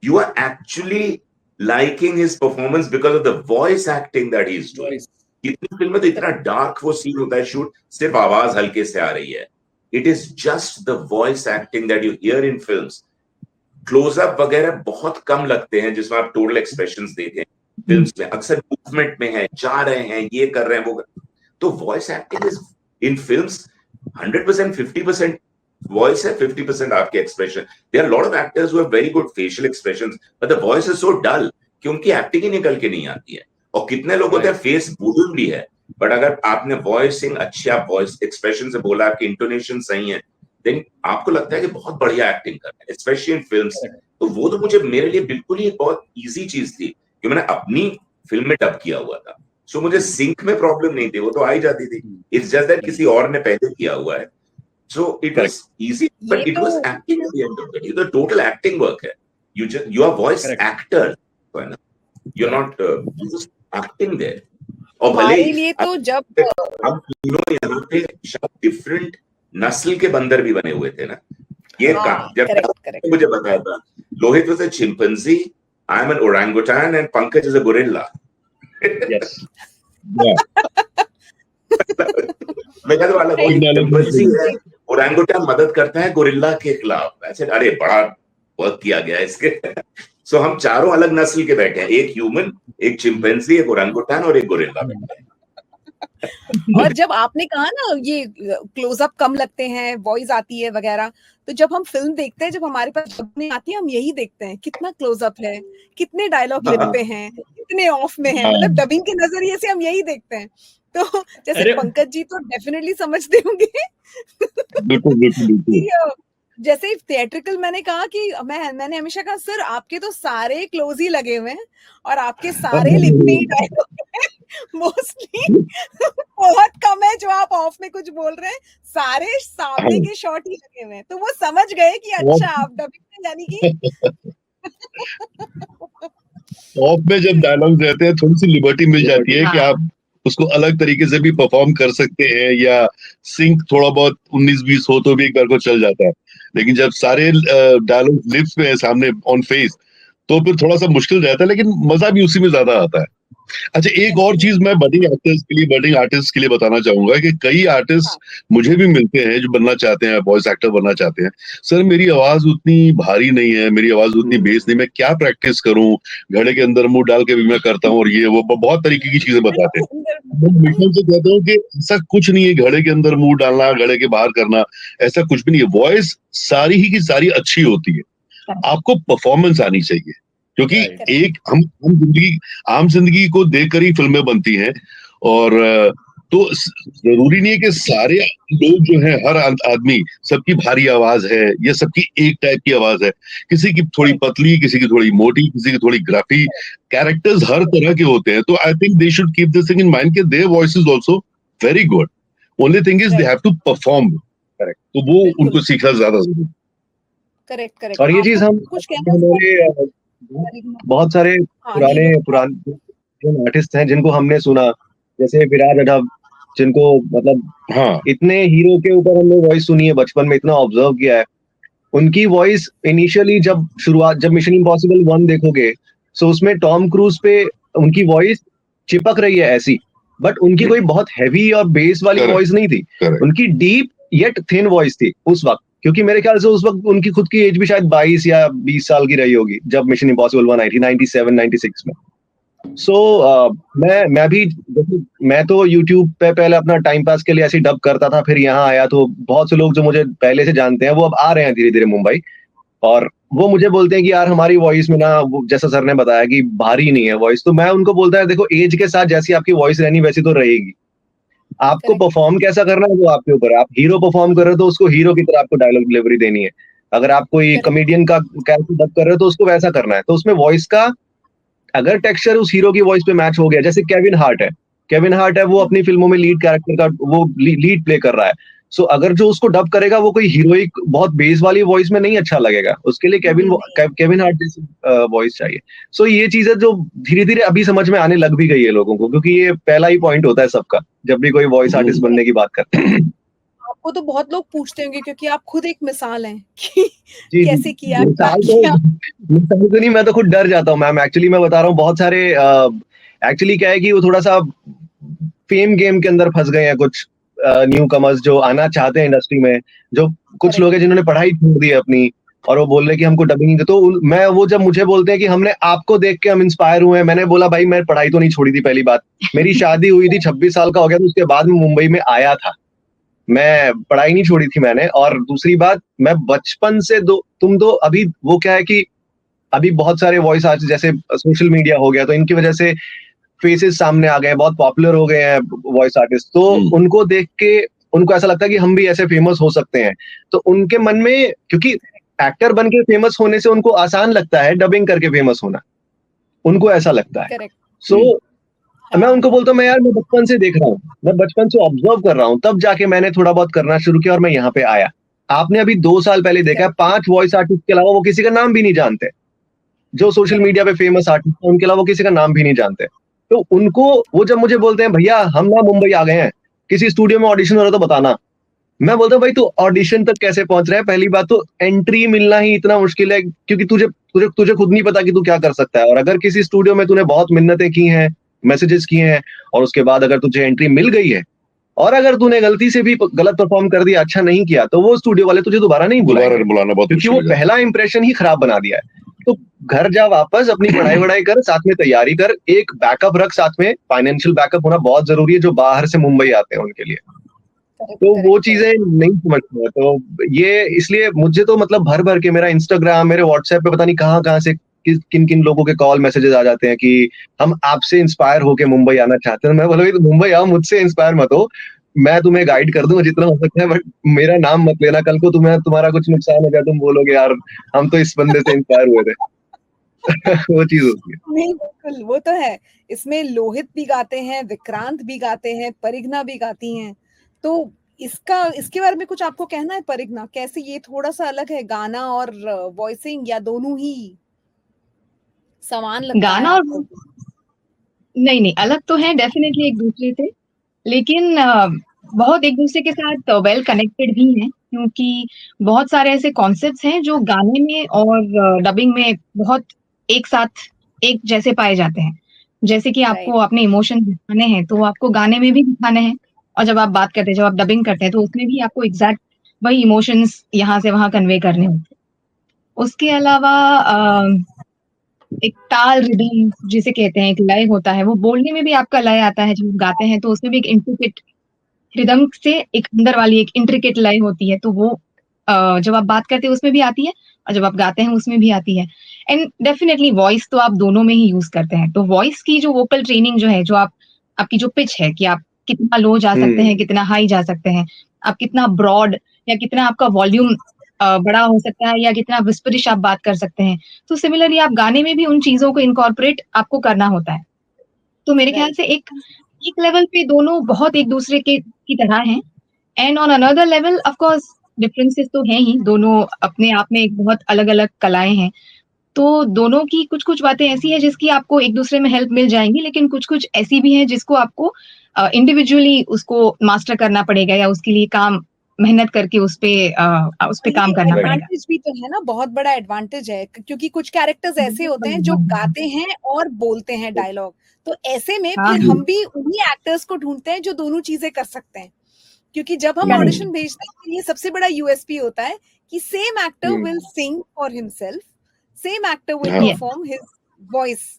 You are actually liking his performance because of the voice acting that he's doing. कितनी फिल्म में तो इतना डार्क वो सीन होता है शूट, सिर्फ आवाज हल्के से आ रही है। It is just the voice acting that you hear in films. Close up वगैरह बहुत कम लगते हैं जिसमें आप टोटल एक्सप्रेशंस देखें। फिल्म्स में अक्सर मूवमेंट में है, जा रहे हैं, ये कर रहे हैं, वो तो voice acting is in films 100%, 50% voice है, 50% आपके expression. There are a lot of actors who have very good facial expressions, but the voice is so dull कि उनकी एक्टिंग ही निकल के नहीं आती है। और कितने लोग होते हैं फेस बूढ़ून भी है, बट अगर आपने वॉइसिंग अच्छी, आप वॉइस एक्सप्रेशन से बोला, आपकी इंटोनेशन सही है, देन आपको लगता है कि बहुत बढ़िया एक्टिंग कर रहे हैं, स्पेशली इन फिल्म्स। तो वो तो मुझे मेरे लिए बिल्कुल ही बहुत इजी चीज थी कि मैंने अपनी फिल्म में डब किया हुआ था, सो मुझे सिंक में प्रॉब्लम नहीं थी, वो तो आ ही जाती थी। इट्स जस्ट दैट किसी और ने पहले किया हुआ है, so it was easy, but it was acting at the end of the day. तो टोटल एक्टिंग वर्क है, you are voice actor, you are not just acting there. और भले हमारे लिए तो जब हम तीनों यहाँ पे डिफरेंट नस्ल के बंदर भी बने हुए थे ना, ये जब मुझे बताया था, Lohit was a chimpanzee, I am an orangutan and Pankaj is a gorilla. Yes मैं कहता वाला कोई चिंपैंजी है, ओरंगुटान मदद करता है गोरिल्ला के खिलाफ। ऐसे अरे बड़ा वर्क किया गया इसके। सो हम चारों अलग नस्ल के बैठे हैं, एक ह्यूमन, एक चिंपैंजी, एक ओरंगुटान और एक गोरिल्ला बैठे हैं। और जब आपने कहा ना ये क्लोजअप कम लगते हैं, वॉइस आती है वगैरह, तो जब हम फिल्म देखते हैं, जब हमारे पास डब नहीं आती है, हम यही देखते हैं कितना क्लोजअप है, कितने डायलॉग लिप पे हैं, कितने ऑफ में हैं, मतलब डबिंग के नजरिए से हम यही देखते हैं। तो जैसे पंकज जी तो डेफिनेटली समझते होंगे। बिल्कुल। जैसे थिएट्रिकल मैंने कहा कि मैंने हमेशा कहा सर आपके तो सारे क्लोज ही लगे हुए हैं और आपके सारे लिप पे डायलॉग हैं, मोस्टली बहुत कम है जो आप ऑफ में कुछ बोल रहे हैं, सारे सामने के शॉट ही लगे हुए हैं। तो वो समझ गए कि अच्छा आप डबिंग में, यानी कि ऑफ में जब डायलॉग रहते हैं थोड़ी सी लिबर्टी मिल जाती है कि आप उसको अलग तरीके से भी परफॉर्म कर सकते हैं, या सिंक थोड़ा बहुत 19-20 हो तो भी एक बार को चल जाता है। लेकिन जब सारे डायलॉग लिप्स पे है सामने ऑन फेस, तो फिर थोड़ा सा मुश्किल रहता है, लेकिन मजा भी उसी में ज्यादा आता है। अच्छा, एक और चीज मैं बडिंग आर्टिस्ट के लिए बताना चाहूंगा कि कई आर्टिस्ट मुझे भी मिलते हैं जो बनना चाहते हैं, वॉइस एक्टर बनना चाहते हैं। सर मेरी आवाज उतनी भारी नहीं है, मेरी आवाज उतनी बेस नहीं, मैं क्या प्रैक्टिस करूं, घड़े के अंदर मुंह डाल के भी मैं करता हूँ, और ये वो बहुत तरीके की चीजें बताते हैं। मैं मिशन से कहता हूँ कि ऐसा कुछ नहीं है, घड़े के अंदर मुंह डालना, घड़े के बाहर करना, ऐसा कुछ भी नहीं है। वॉइस सारी ही की सारी अच्छी होती है, आपको परफॉर्मेंस आनी चाहिए, क्योंकि एक हम आम जिंदगी को देखकर ही फिल्में बनती हैं। और तो जरूरी नहीं है कि सारे लोग जो हैं, हर आदमी सबकी भारी आवाज है या सबकी एक टाइप की आवाज है, किसी की थोड़ी पतली, किसी की थोड़ी मोटी, किसी की थोड़ी ग्राफी। कैरेक्टर्स हर तरह के होते हैं, तो I think they should keep this thing in mind कि their voice is also very good, only thing is they have to perform. Correct, तो वो उनको सीखना ज्यादा जरूरी है। करेक्ट। और ये चीज हम हमारे बहुत सारे पुराने आर्टिस्ट हैं जिनको हमने सुना, जैसे विराज अडब, जिनको मतलब इतने हीरो के ऊपर हमने वॉइस सुनी है, बचपन में इतना ऑब्जर्व किया है। उनकी वॉइस इनिशियली जब मिशन इम्पॉसिबल 1 देखोगे, सो उसमें टॉम क्रूज पे उनकी वॉइस चिपक रही है ऐसी, बट उनकी कोई बहुत हैवी और बेस वाली वॉइस नहीं थी, उनकी डीप येट थिन वॉइस थी उस वक्त, क्योंकि मेरे ख्याल से उस वक्त उनकी खुद की एज भी शायद 22 या 20 साल की रही होगी जब मिशन इम्पॉसिबल 1 आई थी 97-96 में। सो मैं तो यूट्यूब पे पहले अपना टाइम पास के लिए ऐसे डब करता था, फिर यहाँ आया तो बहुत से लोग जो मुझे पहले से जानते हैं वो अब आ रहे हैं धीरे धीरे मुंबई, और वो मुझे बोलते हैं कि यार हमारी वॉइस में ना, जैसा सर ने बताया कि भारी नहीं है वॉइस, तो मैं उनको बोलता है देखो एज के साथ जैसी आपकी वॉइस रहनी वैसी तो रहेगी, आपको परफॉर्म कैसा करना है वो आपके ऊपर है। आप हीरो परफॉर्म कर रहे हो तो उसको हीरो की तरह आपको डायलॉग डिलीवरी देनी है, अगर आप कोई कॉमेडियन का कैरेक्टर डब कर रहे हो तो उसको वैसा करना है। तो उसमें वॉइस का अगर टेक्सचर उस हीरो की वॉइस पे मैच हो गया, जैसे केविन हार्ट है, वो अपनी फिल्मों में लीड कैरेक्टर का वो लीड प्ले कर रहा है, सो अगर जो उसको डब करेगा वो कोई हीरोइक बहुत बेस वाली वॉइस में नहीं अच्छा लगेगा, उसके लिए केविन हार्ट जैसी वॉइस चाहिए। सो ये चीजें जो धीरे धीरे अभी समझ में आने लग भी गई है लोगों को, क्योंकि ये पहला ही पॉइंट होता है सबका जब भी कोई वॉइस आर्टिस्ट बनने की बात करते हैं। आपको तो बहुत लोग पूछते होंगे क्योंकि आप खुद एक मिसाल हैं कि कैसे किया। मिसाल तो नहीं, मैं तो खुद डर जाता हूँ मैम, एक्चुअली मैं बता रहा हूँ। बहुत सारे एक्चुअली क्या है कि वो थोड़ा सा फेम गेम के अंदर फंस गए हैं, कुछ न्यू कमर्स जो आना चाहते हैं इंडस्ट्री में, जो कुछ लोग हैं जिन्होंने पढ़ाई छोड़ दी है अपनी, और वो बोल रहे हैं कि हमको डबिंग। तो मैं वो जब मुझे बोलते हैं कि हमने आपको देख के हम इंस्पायर हुए हैं, मैंने बोला भाई मैं पढ़ाई तो नहीं छोड़ी थी, पहली बात मेरी शादी हुई थी 26 साल का हो गया था, उसके बाद में मुंबई में आया था, मैं पढ़ाई नहीं छोड़ी थी मैंने। और दूसरी बात, मैं बचपन से तुम दो अभी वो क्या है कि अभी बहुत सारे वॉइस आर्टिस्ट जैसे सोशल मीडिया हो गया तो इनकी वजह से फेसेस सामने आ गए हैं, बहुत पॉपुलर हो गए हैं वॉइस आर्टिस्ट, तो उनको देख के उनको ऐसा लगता है कि हम भी ऐसे फेमस हो सकते हैं, तो उनके मन में, क्योंकि एक्टर बन के फेमस होने से उनको आसान लगता है डबिंग करके फेमस होना, उनको ऐसा लगता है। करेक्ट। सो मैं उनको बोलता हूँ, मैं बचपन से देख रहा हूँ, मैं बचपन से ऑब्जर्व कर रहा हूँ, तब जाके मैंने थोड़ा बहुत करना शुरू किया और मैं यहाँ पे आया। आपने अभी 2 साल पहले देखा है, 5 वॉइस आर्टिस्ट के अलावा वो किसी का नाम भी नहीं जानते, जो सोशल मीडिया पे फेमस आर्टिस्ट है उनके अलावा वो किसी का नाम भी नहीं जानते। तो उनको, वो जब मुझे बोलते हैं भैया हम ना मुंबई आ गए हैं, किसी स्टूडियो में ऑडिशन हो रहा है तो बताना, मैं बोलता हूँ भाई तू ऑडिशन तक कैसे पहुंच रहा है? पहली बात तो एंट्री मिलना ही इतना मुश्किल है, क्योंकि तुझे तुझे तुझे खुद नहीं पता कि तू क्या कर सकता है। और अगर किसी स्टूडियो में तूने बहुत मिन्नतें की हैं, मैसेजेस किए हैं, और उसके बाद अगर तुझे एंट्री मिल गई है, और अगर तूने गलती से भी गलत परफॉर्म कर दिया, अच्छा नहीं किया, तो वो स्टूडियो वाले तुझे दोबारा नहीं बुलाएंगे, बुलाना बहुत क्योंकि वो मुश्किल है। पहला इंप्रेशन ही खराब बना दिया है। तो घर जा वापस, अपनी पढ़ाई वढ़ाई कर, साथ में तैयारी कर, एक बैकअप रख, साथ में फाइनेंशियल बैकअप होना बहुत जरूरी है, जो बाहर से मुंबई आते हैं उनके लिए। तो वो चीजें नहीं समझते हैं। तो ये इसलिए मुझे तो मतलब भर भर के मेरा इंस्टाग्राम, मेरे व्हाट्सएप पे पता नहीं कहाँ कहाँ से किन किन लोगों के कॉल मैसेजेस आ जाते हैं कि हम आपसे इंस्पायर होके मुंबई आना चाहते हैं। मैं बोला तो मुंबई आओ, मुझसे इंस्पायर मत हो, मैं तुम्हें गाइड कर दूंगा जितना हो सकता है, बट मेरा नाम मत लेना, कल को तुम्हारा कुछ नुकसान हो गया, तुम बोलोगे यार हम तो इस बंदे से इंस्पायर हुए थे। वो चीज होती है। नहीं बिल्कुल, वो तो है। इसमें लोहित भी गाते हैं, विक्रांत भी गाते हैं, परिघना भी गाती हैं। तो इसके बारे में कुछ आपको कहना है? परिघना कैसे, ये थोड़ा सा अलग है गाना और वॉइसिंग, या दोनों ही समान लगता है गाना और आपको? नहीं, अलग तो है डेफिनेटली एक दूसरे से, लेकिन बहुत एक दूसरे के साथ वेल कनेक्टेड भी हैं, क्योंकि बहुत सारे ऐसे कॉन्सेप्ट्स हैं जो गाने में और डबिंग में बहुत एक साथ एक जैसे पाए जाते हैं। जैसे कि आपको अपने इमोशन दिखाने हैं तो आपको गाने में भी दिखाने हैं, और जब आप बात करते हैं, जब आप डबिंग करते हैं, तो उसमें भी आपको एग्जैक्ट वही इमोशंस यहाँ से वहां कन्वे करने होते हैं। उसके अलावा एक ताल रिदम जिसे कहते हैं, एक लय होता है, वो बोलने में भी आपका लय आता है। जब गाते हैं तो उसमें भी एक इंट्रिकेट रिदम से एक अंदर वाली एक इंट्रिकेट लय होती है, तो वो जब आप बात करते हैं उसमें भी आती है, और जब आप गाते हैं उसमें भी आती है। एंड डेफिनेटली वॉइस तो आप दोनों में ही यूज करते हैं। तो वॉइस की जो वोकल ट्रेनिंग जो है, जो आपकी जो पिच है कि आप कितना लो जा सकते हैं, कितना हाई जा सकते हैं, आप कितना ब्रॉड या कितना आपका वॉल्यूम बड़ा हो सकता है, या कितना विस्परिश आप बात कर सकते हैं, तो सिमिलरली आप गाने में भी उन चीजों को इनकॉर्पोरेट आपको करना होता है। तो मेरे ख्याल से एक लेवल पे दोनों बहुत एक दूसरे की तरह हैं, and on another level of course differences तो हैं ही, दोनों अपने आप में एक बहुत अलग अलग कलाएं हैं। तो दोनों की कुछ कुछ बातें ऐसी हैं जिसकी आपको एक दूसरे में हेल्प मिल जाएंगी, लेकिन कुछ कुछ ऐसी भी हैं जिसको आपको इंडिविजुअली उसको मास्टर करना पड़ेगा, या उसके लिए मेहनत करके उस पे काम करना पड़ेगा। एडवांटेज भी तो है ना, बहुत बड़ा एडवांटेज है, क्योंकि कुछ कैरेक्टर्स ऐसे होते हैं जो गाते हैं और बोलते हैं डायलॉग। तो ऐसे में फिर हम भी उन्हीं एक्टर्स को ढूंढते हैं जो दोनों चीजें कर सकते हैं, क्योंकि जब हम ऑडिशन भेजते हैं, ये सबसे बड़ा यूएसपी होता है कि same actor will sing for himself, same actor will perform his voice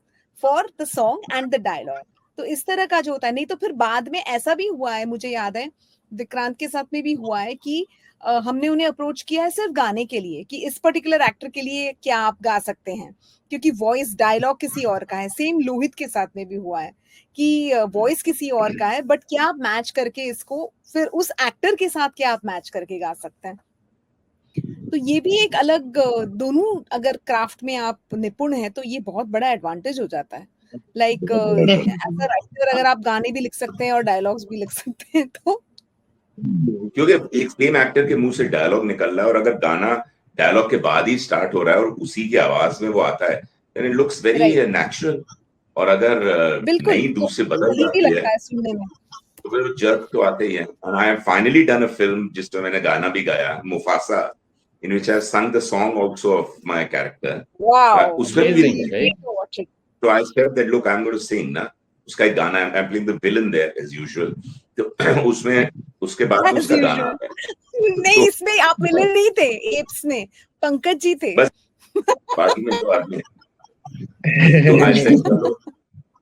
for the song and the dialogue. तो इस तरह का जो होता है, नहीं तो फिर बाद में ऐसा भी हुआ है, मुझे याद है विक्रांत के साथ में भी हुआ है कि हमने उन्हें अप्रोच किया है सिर्फ गाने के लिए, कि इस पर्टिकुलर एक्टर के लिए क्या आप गा सकते हैं, क्योंकि वॉइस डायलॉग किसी और का है। सेम लोहित के साथ में भी हुआ है कि वॉइस किसी और का है, बट क्या आप मैच करके इसको फिर उस एक्टर के साथ क्या आप मैच करके गा सकते हैं। तो ये भी एक अलग, दोनों अगर क्राफ्ट में आप निपुण हैं तो ये बहुत बड़ा एडवांटेज हो जाता है। लाइक एज अ राइटर अगर आप गाने भी लिख सकते हैं और डायलॉग्स भी लिख सकते हैं, तो क्योंकि एक सेम एक्टर के मुंह से डायलॉग निकल रहा है, और अगर गाना डायलॉग के बाद ही स्टार्ट हो रहा है और उसी की आवाज में वो आता है, then it looks very natural. और अगर नई दूर से बदल जाती है सुनने में, तो फिर जर्क तो आते ही है। And I have finally done a film जिसमें मैंने गाना भी गाया, Mufasa, in which I sung the song also of my character. Wow, उसमें भी तो I said that look, I'm going to sing ना, उसका एक गाना है, I'm playing the villain there as usual. तो उसमें उसके बाद उसका गाना आता है। नहीं, इसमें आप विलन नहीं थे, एप्स में पंकज जी थे। बस पार्टी में तो आदमी तो I said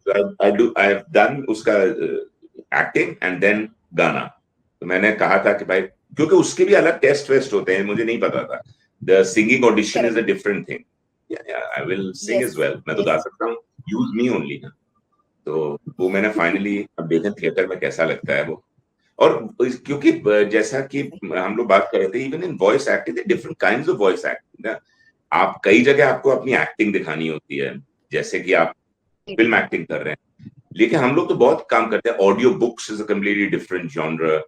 चलो, I have done उसका एक्टिंग एंड देन गाना। तो मैंने कहा था कि भाई, क्योंकि उसके भी अलग टेस्ट वेस्ट होते हैं, मुझे नहीं पता था। The singing audition is a different thing. I will sing as well, मैं तो गा सकता हूँ, यूज मी ओनली ना। तो वो मैंने फाइनली, अब देखें थिएटर में कैसा लगता है वो। और क्योंकि जैसा कि हम लोग बात कर रहे थे, even in voice acting different kinds of voice acting ना, आप कई जगह आपको अपनी एक्टिंग दिखानी होती है, जैसे कि आप फिल्म एक्टिंग कर रहे हैं, लेकिन हम लोग तो बहुत काम करते हैं, audio books is a completely different genre,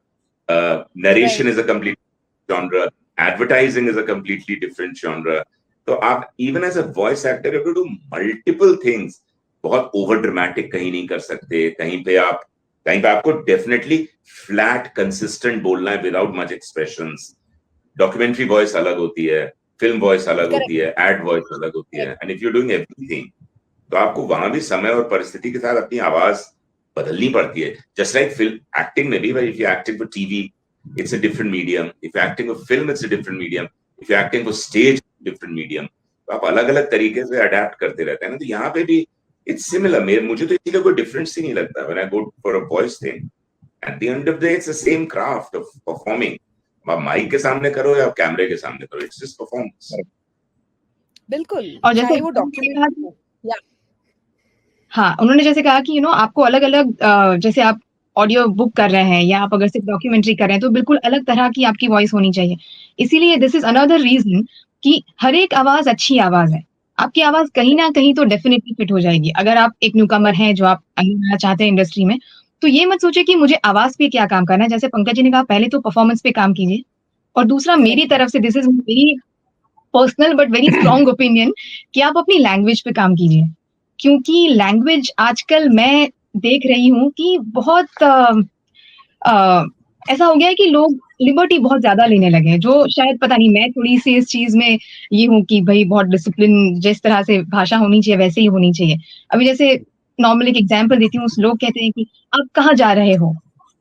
narration is a completely genre, advertising is a completely different genre. तो आप even as a voice actor you have to do multiple things, बहुत ओवर ड्रामेटिक कहीं नहीं कर सकते, कहीं पे आपको डेफिनेटली फ्लैट कंसिस्टेंट बोलना है without much expressions. Documentary voice अलग होती है, फिल्म वॉइस अलग होती है, एड वॉइस अलग होती है, and if you doing everything तो आपको वहां भी समय और परिस्थिति के साथ अपनी आवाज बदलनी पड़ती है। जस्ट लाइक फिल्म एक्टिंग में भी, if you acting for TV it's a different medium, if you acting for film it's a different medium, if you acting for stage different medium, तो आप अलग अलग तरीके से अडेप्ट करते रहते हैं ना। तो यहाँ पे भी इट्स सिमिलर, मुझे तो इसीलिए कोई डिफरेंस ही नहीं लगता when I go for a voice thing. Eight the end of the day it's the same craft of performing, आप माइक के सामने करो या कैमरे के सामने करो, इट्स जस्ट परफॉर्मेंस। बिल्कुल, और जैसे चाहे वो डॉक्यूमेंट्री हो या हाँ, उन्होंने जैसे कहा कि आपको अलग-अलग जैसे आप ऑडियो बुक कर रहे हैं या आप अगर सिर्फ डॉक्यूमेंट्री कर रहे हैं, तो बिल्कुल अलग तरह की आपकी वॉइस होनी चाहिए। इसीलिए दिस इज़ अनदर रीज़न कि हर एक आवाज़ अच्छी आवाज़ है। आपकी आवाज़ कहीं न कहीं तो डेफिनिटली फिट हो जाएगी। अगर आप एक न्यूकमर हैं जो आप आगे बढ़ना चाहते हैं इंडस्ट्री में, तो ये मत सोचिए कि मुझे आवाज़ पे क्या काम करना है। जैसे पंकज जी ने कहा, पहले तो परफॉर्मेंस पे काम कीजिए और दूसरा मेरी तरफ से this is very personal but very strong opinion कि आप अपनी लैंग्वेज पे काम कीजिए। क्योंकि लैंग्वेज आजकल मैं देख रही हूँ कि बहुत ऐसा हो गया है कि लोग लिबर्टी बहुत ज़्यादा लेने लगे हैं, जो शायद पता नहीं, मैं थोड़ी-सी इस चीज़ में ये हूँ कि भई बहुत डिसिप्लिन जिस तरह से भाषा होनी चाहिए, वैसे ही होनी चाहिए। अभी जैसे नॉर्मल एक एग्ज़ाम्पल देती हूँ, उस लोग कहते हैं कि आप कहाँ जा रहे हो?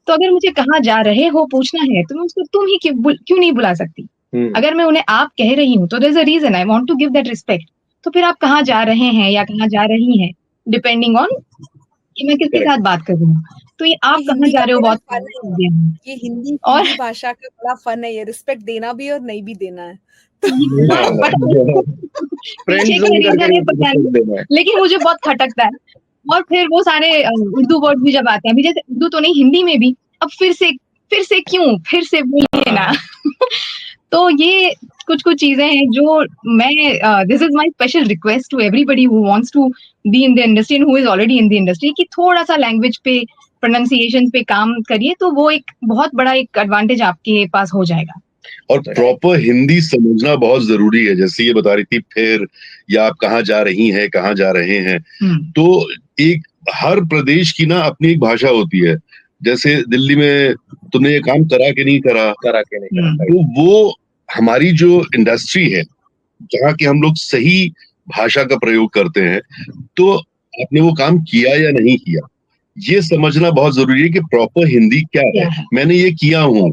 तो अगर मुझे कहाँ जा रहे हो पूछना है, तो मैं उसको तुम ही क्यों नहीं बुला सकती? अगर मैं उन्हें आप कह रही हूँ, तो there is a reason, I want to give that respect. तो फिर आप कहाँ जा रहे हैं या कहाँ जा रही हैं, डिपेंडिंग ऑन कि मैं किसके साथ बात कर रही हूँ। तो ये आप कहाँ हिंदी जा का रहे हो बड़ा बहुत फन है, हो गया है। ये हिंदी और हिंदी भाषा का बड़ा फन है, ये रिस्पेक्ट देना भी और नहीं भी देना है। पता नहीं फ्रेंड पीछे का जोन रीज़न है करके पता रिस्पेक्ट नहीं, देना है। लेकिन मुझे बहुत खटकता है। और फिर वो सारे उर्दू वर्ड भी जब आते हैं, अभी जैसे उर्दू तो नहीं, हिंदी में भी अब फिर से क्यों? फिर से बोलिए ना। तो ये कुछ-कुछ चीज़ें हैं जो मैं this is my special request to everybody who wants to be in the industry and who is already in the industry कि थोड़ा-सा लैंग्वेज पे, प्रोनंसिएशन पे काम करिए, तो वो एक बहुत बड़ा एक एडवांटेज आपके पास हो जाएगा। और प्रॉपर हिंदी समझना बहुत जरूरी है। जैसे ये बता रही थी फिर, या आप कहाँ जा रही हैं, कहाँ जा रहे हैं, तो एक हर प्रदेश की ना अपनी एक भाषा होती है। जैसे दिल्ली में तुमने ये काम करा के नहीं करा, तो वो हमारी जो इंडस्ट्री है जहाँ के हम लोग सही भाषा का प्रयोग करते हैं, तो आपने वो काम किया या नहीं किया, ये समझना बहुत जरूरी है कि प्रॉपर हिंदी क्या है। मैंने ये किया हूँ,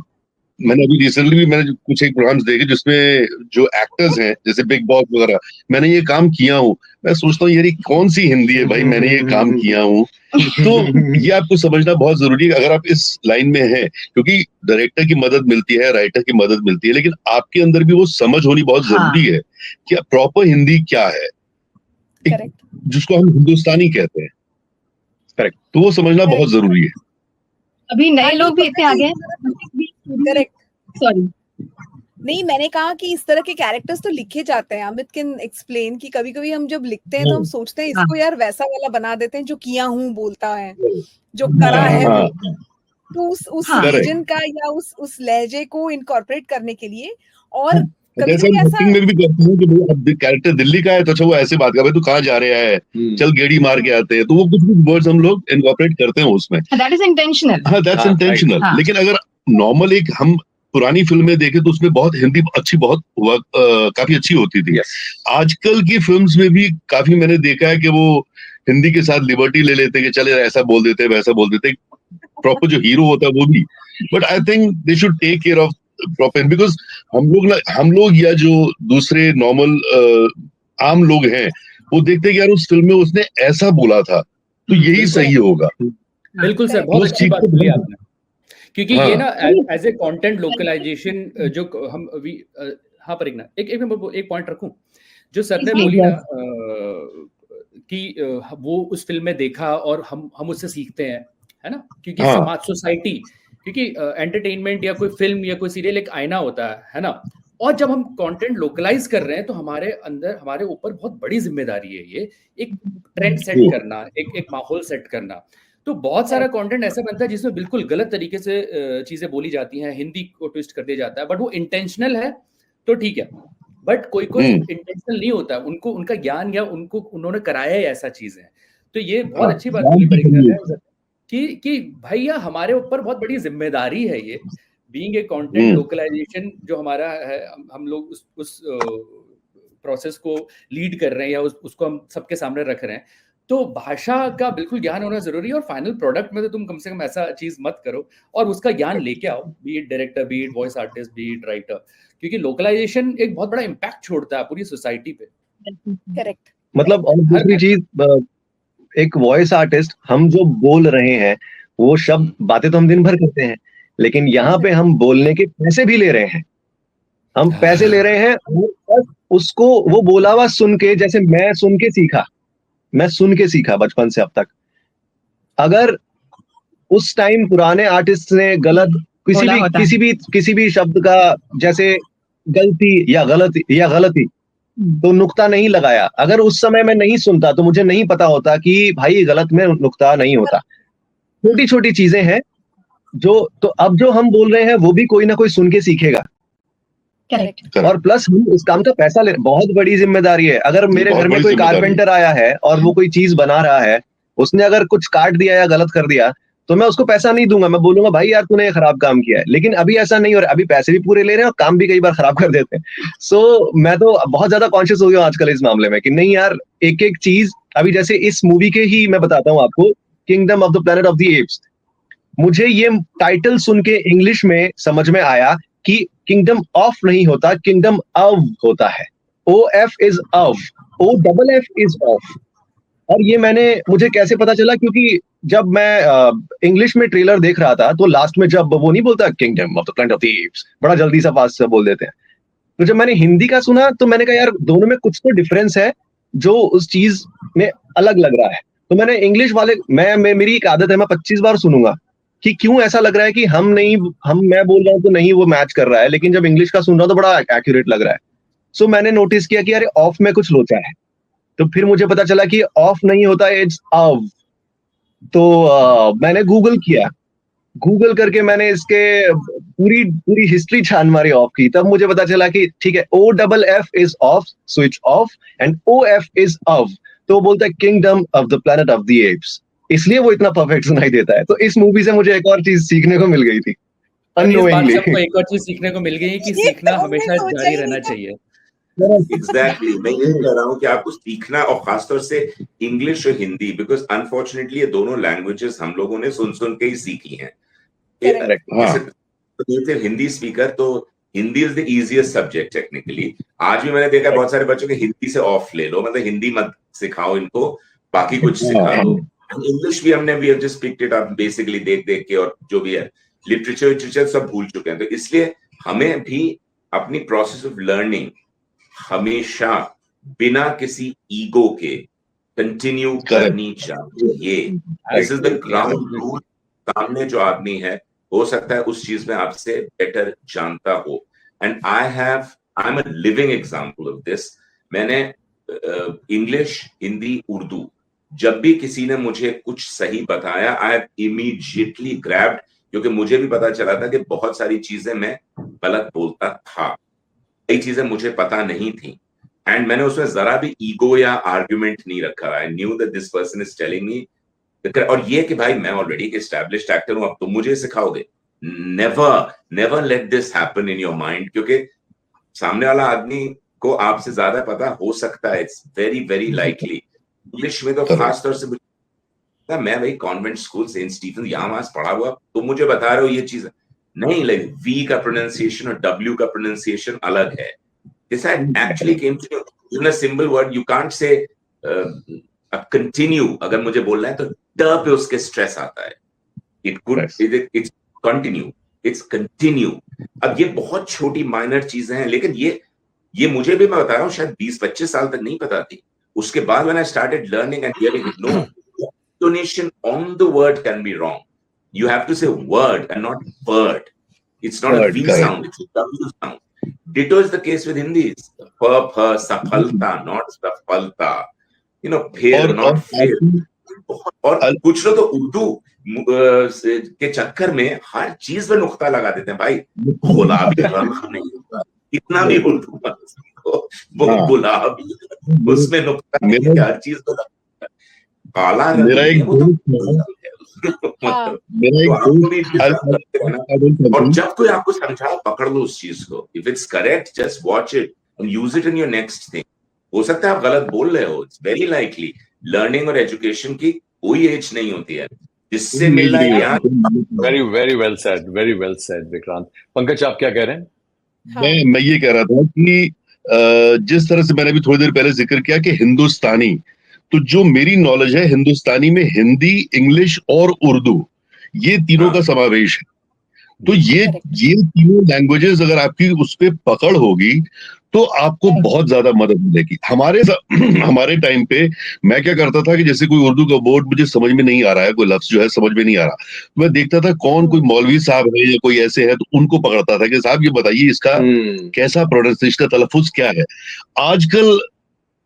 मैंने अभी रिसेंटली भी मैंने कुछ एक प्रोग्राम्स देखे जिसमें जो एक्टर्स हैं जैसे बिग बॉस वगैरह, मैंने ये काम किया हूँ। मैं सोचता हूँ यार कौन सी हिंदी है भाई, मैंने ये काम किया हूँ। तो ये आपको समझना बहुत जरूरी है अगर आप इस लाइन में हैं, क्योंकि डायरेक्टर की मदद मिलती है, राइटर की मदद मिलती है, लेकिन आपके अंदर भी वो समझ होनी बहुत जरूरी है कि प्रॉपर हिंदी क्या है, जिसको हम हिंदुस्तानी कहते हैं। करेक्ट, तो वो समझना बहुत जरूरी है। अभी नए लोग भी इतने आ गए हैं। करेक्ट, सॉरी, नहीं मैंने कहा कि इस तरह के कैरेक्टर्स तो लिखे जाते हैं। अमित कैन एक्सप्लेन कि कभी-कभी हम जब लिखते हैं तो हम सोचते हैं इसको यार वैसा वाला बना देते हैं जो किया हूँ बोलता है, जो करा है वो। तो उस रीजन का या उस लहजे को इनकॉर्पोरेट करने के लिए, और जैसे हम एक्टिंग में भी करते हैं कि भाई अब कैरेक्टर दिल्ली का है तो अच्छा वो ऐसे बात कर भाई तू कहाँ जा रहा है, चल गेड़ी मार के आते हैं, तो वो कुछ वर्ड्स हम लोग इनकॉर्पोरेट करते हैं उसमें। That is intentional. हाँ, दैट्स इंटेंशनल। लेकिन अगर नॉर्मल एक हम पुरानी फिल्में देखें तो उसमें बहुत हिंदी अच्छी बहुत काफी अच्छी होती थी। आजकल की फिल्म्स में भी काफी मैंने देखा है कि वो हिंदी के साथ लिबर्टी ले लेते हैं कि चले ऐसा बोल देते वैसा बोल देते, प्रॉपर जो हीरो होता है वो भी। But I think they should take care of proper, because हम लोग या जो दूसरे नॉर्मल आम लोग हैं वो देखते हैं कि यार उस फिल्म में उसने ऐसा बोला था तो यही सही होगा। बिल्कुल सर, बहुत अच्छी बात बोली आपने, क्योंकि ये ना एज ए कंटेंट लोकलाइजेशन जो हम अभी हाँ पर एक पॉइंट रखूं जो सर ने बोली ना कि वो उस फिल्म में देखा और हम उससे सीखते हैं, है ना, क्योंकि समाज सोसाइटी क्योंकि एंटरटेनमेंट या कोई फिल्म या कोई सीरियल एक आईना होता है ना। और जब हम कंटेंट लोकलाइज कर रहे हैं तो हमारे अंदर, हमारे ऊपर बहुत बड़ी जिम्मेदारी है ये, एक ट्रेंड सेट करना, एक माहौल सेट करना। तो बहुत सारा कंटेंट ऐसा बनता है जिसमें बिल्कुल गलत तरीके से चीजें बोली जाती हैं, हिंदी को ट्विस्ट कर दिया जाता है, बट वो इंटेंशनल है तो ठीक है। बट कोई इंटेंशनल नहीं होता, उनको उनका ज्ञान या उनको उन्होंने कराया ही ऐसा चीज है। तो ये बहुत अच्छी बात है कि भैया हमारे ऊपर बहुत बड़ी जिम्मेदारी है ये, बीइंग ए कंटेंट लोकलाइजेशन जो हमारा है, हम लोग उस प्रोसेस को लीड कर रहे हैं या उसको हम सबके सामने रख रहे हैं। तो भाषा का बिल्कुल ज्ञान होना जरूरी है, और फाइनल प्रोडक्ट में तो तुम कम से कम ऐसा चीज मत करो, और उसका ज्ञान लेके आओ, B it director, B it voice artist, B it writer, क्योंकि लोकलाइजेशन एक बहुत बड़ा इम्पैक्ट छोड़ता है पूरी सोसाइटी पे। करेक्ट। मतलब और दूसरी चीज, एक वॉइस आर्टिस्ट, हम जो बोल रहे हैं वो शब्द बातें तो हम दिन भर करते हैं, लेकिन यहाँ पे हम बोलने के पैसे भी ले रहे हैं। हम पैसे ले रहे हैं और उसको वो बोला हुआ सुन के, जैसे मैं सुन के सीखा बचपन से अब तक। अगर उस टाइम पुराने आर्टिस्ट ने गलत किसी भी शब्द का, जैसे गलती या गलती तो नुक्ता नहीं लगाया, अगर उस समय मैं नहीं सुनता तो मुझे नहीं पता होता कि भाई गलत में नुक्ता नहीं होता। छोटी छोटी चीजें हैं जो, तो अब जो हम बोल रहे हैं वो भी कोई ना कोई सुन के सीखेगा। करेक्ट। और प्लस हम इस काम का पैसा ले, बहुत बड़ी जिम्मेदारी है। अगर मेरे घर में कोई कारपेंटर आया है और वो कोई चीज बना रहा है, उसने अगर कुछ काट दिया या गलत कर दिया तो मैं उसको पैसा नहीं दूंगा, मैं बोलूंगा भाई यार तूने खराब काम किया है। लेकिन अभी ऐसा नहीं हो रहा, अभी पैसे भी पूरे ले रहे हैं और काम भी कई बार खराब कर देते हैं। सो मैं तो बहुत ज्यादा कॉन्शियस हो गया हूं आजकल इस मामले में कि नहीं यार, एक एक चीज, अभी जैसे इस मूवी के ही मैं बताता हूँ आपको, kingdom of the planet of the apps, मुझे ये टाइटल सुन के इंग्लिश में समझ में आया कि किंगडम ऑफ नहीं होता, किंगडम ऑफ होता है। OF is of, OFF is of. और ये मुझे कैसे पता चला, क्योंकि जब मैं इंग्लिश में ट्रेलर देख रहा था तो लास्ट में जब वो नहीं बोलता kingdom of the planet of the apps, बड़ा जल्दी सा फास्ट सा बोल देते हैं, तो जब मैंने हिंदी का सुना तो मैंने कहा यार दोनों में कुछ तो डिफरेंस है जो उस चीज में अलग लग रहा है। तो मैंने इंग्लिश वाले, मेरी एक आदत है, मैं 25 बार सुनूंगा कि क्यों ऐसा लग रहा है कि मैं बोल रहा हूँ तो नहीं वो मैच कर रहा है, लेकिन जब इंग्लिश का सुन रहा हूँ तो बड़ा एक्यूरेट लग रहा है। सो मैंने नोटिस किया कि अरे ऑफ में कुछ लोचा है, तो फिर मुझे पता चला कि ऑफ नहीं होता, इट्स ऑफ। तो मैंने गूगल करके मैंने इसके पूरी हिस्ट्री छान मारी ऑफ की, तब मुझे पता चला कि ठीक है, OFF is of, switch off, and OF is of. तो वो बोलता है kingdom of the planet of the apps, इसलिए वो इतना परफेक्ट सुनाई देता है। तो इस मूवी से मुझे एक और चीज सीखने को मिल गई थी, अननोइंगली। सबको एक और चीज सीखने को मिल गई कि सीखना हमेशा जारी रहना चाहिए। एग्जैक्टली, मैं ये कह रहा हूँ कि आपको सीखना, और खासतौर से इंग्लिश और हिंदी, बिकॉज अनफॉर्चुनेटली ये दोनों लैंग्वेजेस हम लोगों ने सुन के ही सीखी हैं। सिर्फ हिंदी स्पीकर, तो Hindi is the easiest subject technically. आज भी मैंने देखा बहुत सारे बच्चों के हिंदी से ऑफ ले लो, मतलब हिंदी मत सिखाओ इनको, बाकी कुछ सिखा लो। इंग्लिश भी we have just picked it up basically देख के, और जो भी है लिटरेचर सब भूल चुके हैं। तो इसलिए हमें भी अपनी प्रोसेस ऑफ लर्निंग हमेशा बिना किसी ईगो के कंटिन्यू करनी चाहिए। This is the ground rule. सामने जो आदमी है हो सकता है उस चीज में आपसे बेटर जानता हो, and I am a living example of this. मैंने इंग्लिश, हिंदी, उर्दू, जब भी किसी ने मुझे कुछ सही बताया, आई इमीडिएटली ग्रैब्ड, क्योंकि मुझे भी पता चला था कि बहुत सारी चीजें मैं गलत बोलता था, कई चीजें मुझे पता नहीं थी, एंड मैंने उसमें जरा भी ईगो या आर्ग्यूमेंट नहीं रखा। I knew that this person is telling me, और ये कि भाई मैं ऑलरेडी एक एस्टैब्लिश्ड एक्टर हूं, अब तुम मुझे सिखाओगे। Never let this happen in your mind, क्योंकि सामने वाला आदमी को आपसे ज्यादा पता हो सकता है, it's very very likely. English में तो खासतौर से मैं भाई कॉन्वेंट स्कूल सेंट स्टीफन यहाँ वहां पढ़ा हुआ, तुम मुझे बता रहे हो ये चीज नहीं, लाइक V का प्रोनाउंसिएशन और W का प्रोनाउंसिएशन अलग है। This actually came to in a simple word. You can't say continue अगर मुझे बोलना है तो ड पे उसके स्ट्रेस आता है। It's continue, it's continue। अब ये बहुत छोटी माइनर चीजें हैं, लेकिन ये मुझे भी, मैं बता रहा हूँ, शायद 20-25 साल तक नहीं पता थी। उसके बाद when I started learning and hearing it, no, intonation on the word can be wrong, You have to say word and not word. It's not a Word, V correct. sound, it's a W sound. Ditto is the case with Hindi. Pa, safalta, not safalta. You know, phir, और not phir. और अल- कुछ लोग तो उर्दू के चक्कर में हर चीज में नुक्ता लगा देते हैं भाई। गुलाबी रंग नहीं होता, इतना भी उर्दू मत सीखो। वो हाँ। गुलाबी उसमें नुक्ता नहीं है, हर चीज में काला रंग मेरा नहीं एक है, वो तो दोस्त है, लाल है। हाँ। मेरा तो एक आपको दोस्त भी करते रहना। और जब कोई आपको समझा, पकड़ लो उस चीज को। If it's correct, just watch it and use it in your next thing. हो सकता है आप गलत बोल रहे हो, इट्स वेरी लाइकली। लर्निंग और एजुकेशन की कोई एज नहीं होती है, जिससे मिल रहा है ज्ञान। Very well said Vikrant. Pankaj, आप क्या कह रहे हैं? हाँ। मैं ये कह रहा था कि जिस तरह से मैंने भी थोड़ी देर पहले जिक्र किया कि हिंदुस्तानी, तो जो मेरी नॉलेज है हिंदुस्तानी में हिंदी, इंग्लिश और उर्दू, ये तीनों का समावेश है। तो ये तीनों लैंग्वेजेस अगर आपकी उस पे पकड़ होगी तो आपको बहुत ज्यादा मदद मिलेगी। हमारे टाइम पे मैं क्या करता था कि जैसे कोई उर्दू का बोर्ड मुझे समझ में नहीं आ रहा है, कोई लफ्ज जो है समझ में नहीं आ रहा, मैं देखता था कौन कोई मौलवी साहब है या कोई ऐसे है, तो उनको पकड़ता था कि साहब ये बताइए इसका कैसा प्रोनाउंसिएशन, इसका तलफ्फुज क्या है। आजकल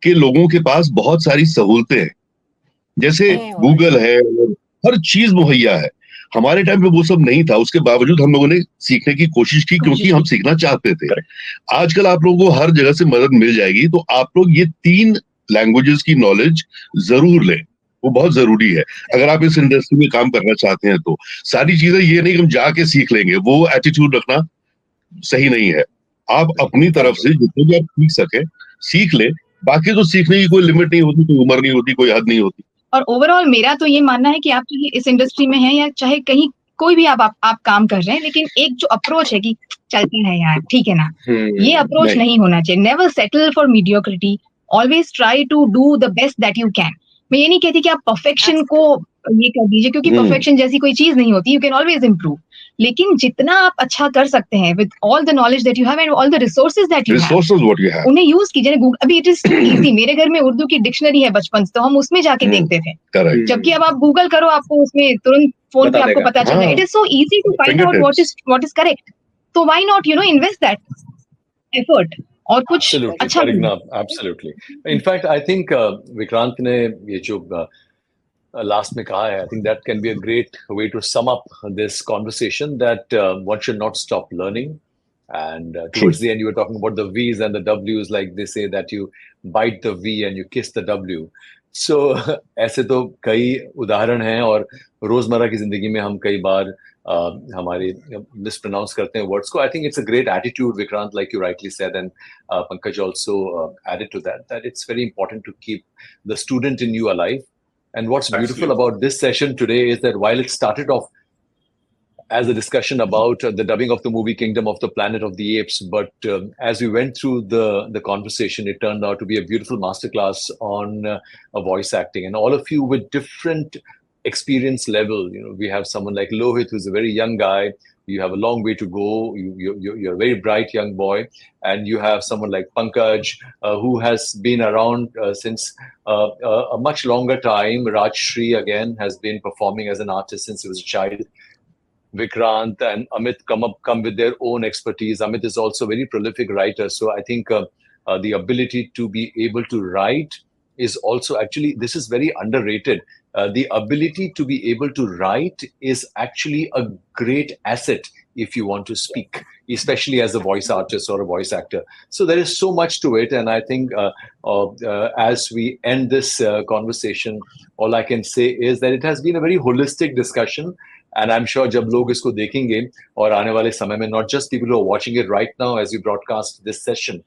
के लोगों के पास बहुत सारी सहूलतें हैं, जैसे गूगल है, हर चीज मुहैया है। हमारे टाइम पे वो सब नहीं था, उसके बावजूद हम लोगों ने सीखने की कोशिश की क्योंकि हम सीखना चाहते थे। आजकल आप लोगों को हर जगह से मदद मिल जाएगी, तो आप लोग ये 3 लैंग्वेजेस की नॉलेज जरूर लें, वो बहुत जरूरी है अगर आप इस इंडस्ट्री में काम करना चाहते हैं। तो सारी चीजें ये नहीं कि हम जाके सीख लेंगे, वो एटीट्यूड रखना सही नहीं है। आप अपनी तरफ से जितने भी आप सीख सके सीख ले, बाकी तो सीखने की कोई लिमिट नहीं होती, कोई उम्र नहीं होती, कोई हद नहीं होती। और ओवरऑल मेरा तो ये मानना है कि आप चाहे इस इंडस्ट्री में हैं या चाहे कहीं कोई भी आप काम कर रहे हैं, लेकिन एक जो अप्रोच है कि चलते हैं यार, ठीक है ना, ये अप्रोच नहीं होना चाहिए। Never settle for mediocrity, always try to do the best that you can. मैं ये नहीं कहती कि आप परफेक्शन को ये कर दीजिए, क्योंकि परफेक्शन जैसी कोई चीज नहीं होती, यू कैन ऑलवेज इम्प्रूव। लेकिन जितना आप अच्छा कर सकते हैं with all the knowledge that you have and all the resources that you have, उन्हें यूज कीजिए। अभी इट इज टू इजी, मेरे घर में उर्दू की डिक्शनरी है बचपन से, तो हम उसमें जाके देखते थे। जबकि अब आप गूगल करो, आपको उसमें तुरंत फोन पे आपको पता चल जाए। It is so easy to find out what is correct. तो why not invest that effort और कुछ अच्छा। Absolutely. In fact I think Vikrant ने ये जो last में कहा है, I think that can be a great way to sum up this conversation, that one should not stop learning. And towards the end, you were talking about the V's and the W's, like they say that you bite the V and you kiss the W. So ऐसे तो कई उदाहरण हैं, और रोजमर्रा की जिंदगी में हम कई बार हमारे मिसप्रोनाउंस करते हैं वर्ड्स को. I think it's a great attitude, Vikrant, like you rightly said, and Pankaj also added to that it's very important to keep the student in you alive. And what's beautiful about this session today is that while it started off as a discussion about the dubbing of the movie Kingdom of the Planet of the Apes, but as we went through the conversation, it turned out to be a beautiful masterclass on voice acting, and all of you with different experience level. We have someone like Lohit, who's a very young guy. You have a long way to go. You're a very bright young boy. And you have someone like Pankaj, who has been around since a much longer time. Rajshri, again, has been performing as an artist since he was a child. Vikrant and Amit come with their own expertise. Amit is also a very prolific writer. So I think the ability to be able to write is also, actually, this is very underrated. The ability to be able to write is actually a great asset if you want to speak, especially as a voice artist or a voice actor. So there is so much to it. And I think as we end this conversation, all I can say is that it has been a very holistic discussion. And I'm sure जब लोग इसको देखेंगे और आने वाले समय में, not just people who are watching it right now as we broadcast this session,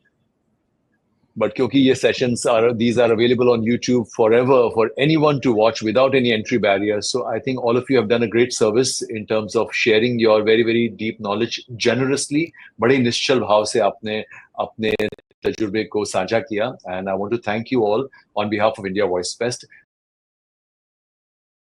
but क्योंकि ये sessions these are available on YouTube forever for anyone to watch without any entry barrier. So I think all of you have done a great service in terms of sharing your very, very deep knowledge generously. बड़े निश्चल भाव से आपने अपने तजुर्बे को साझा किया. And I want to thank you all on behalf of India Voice Fest.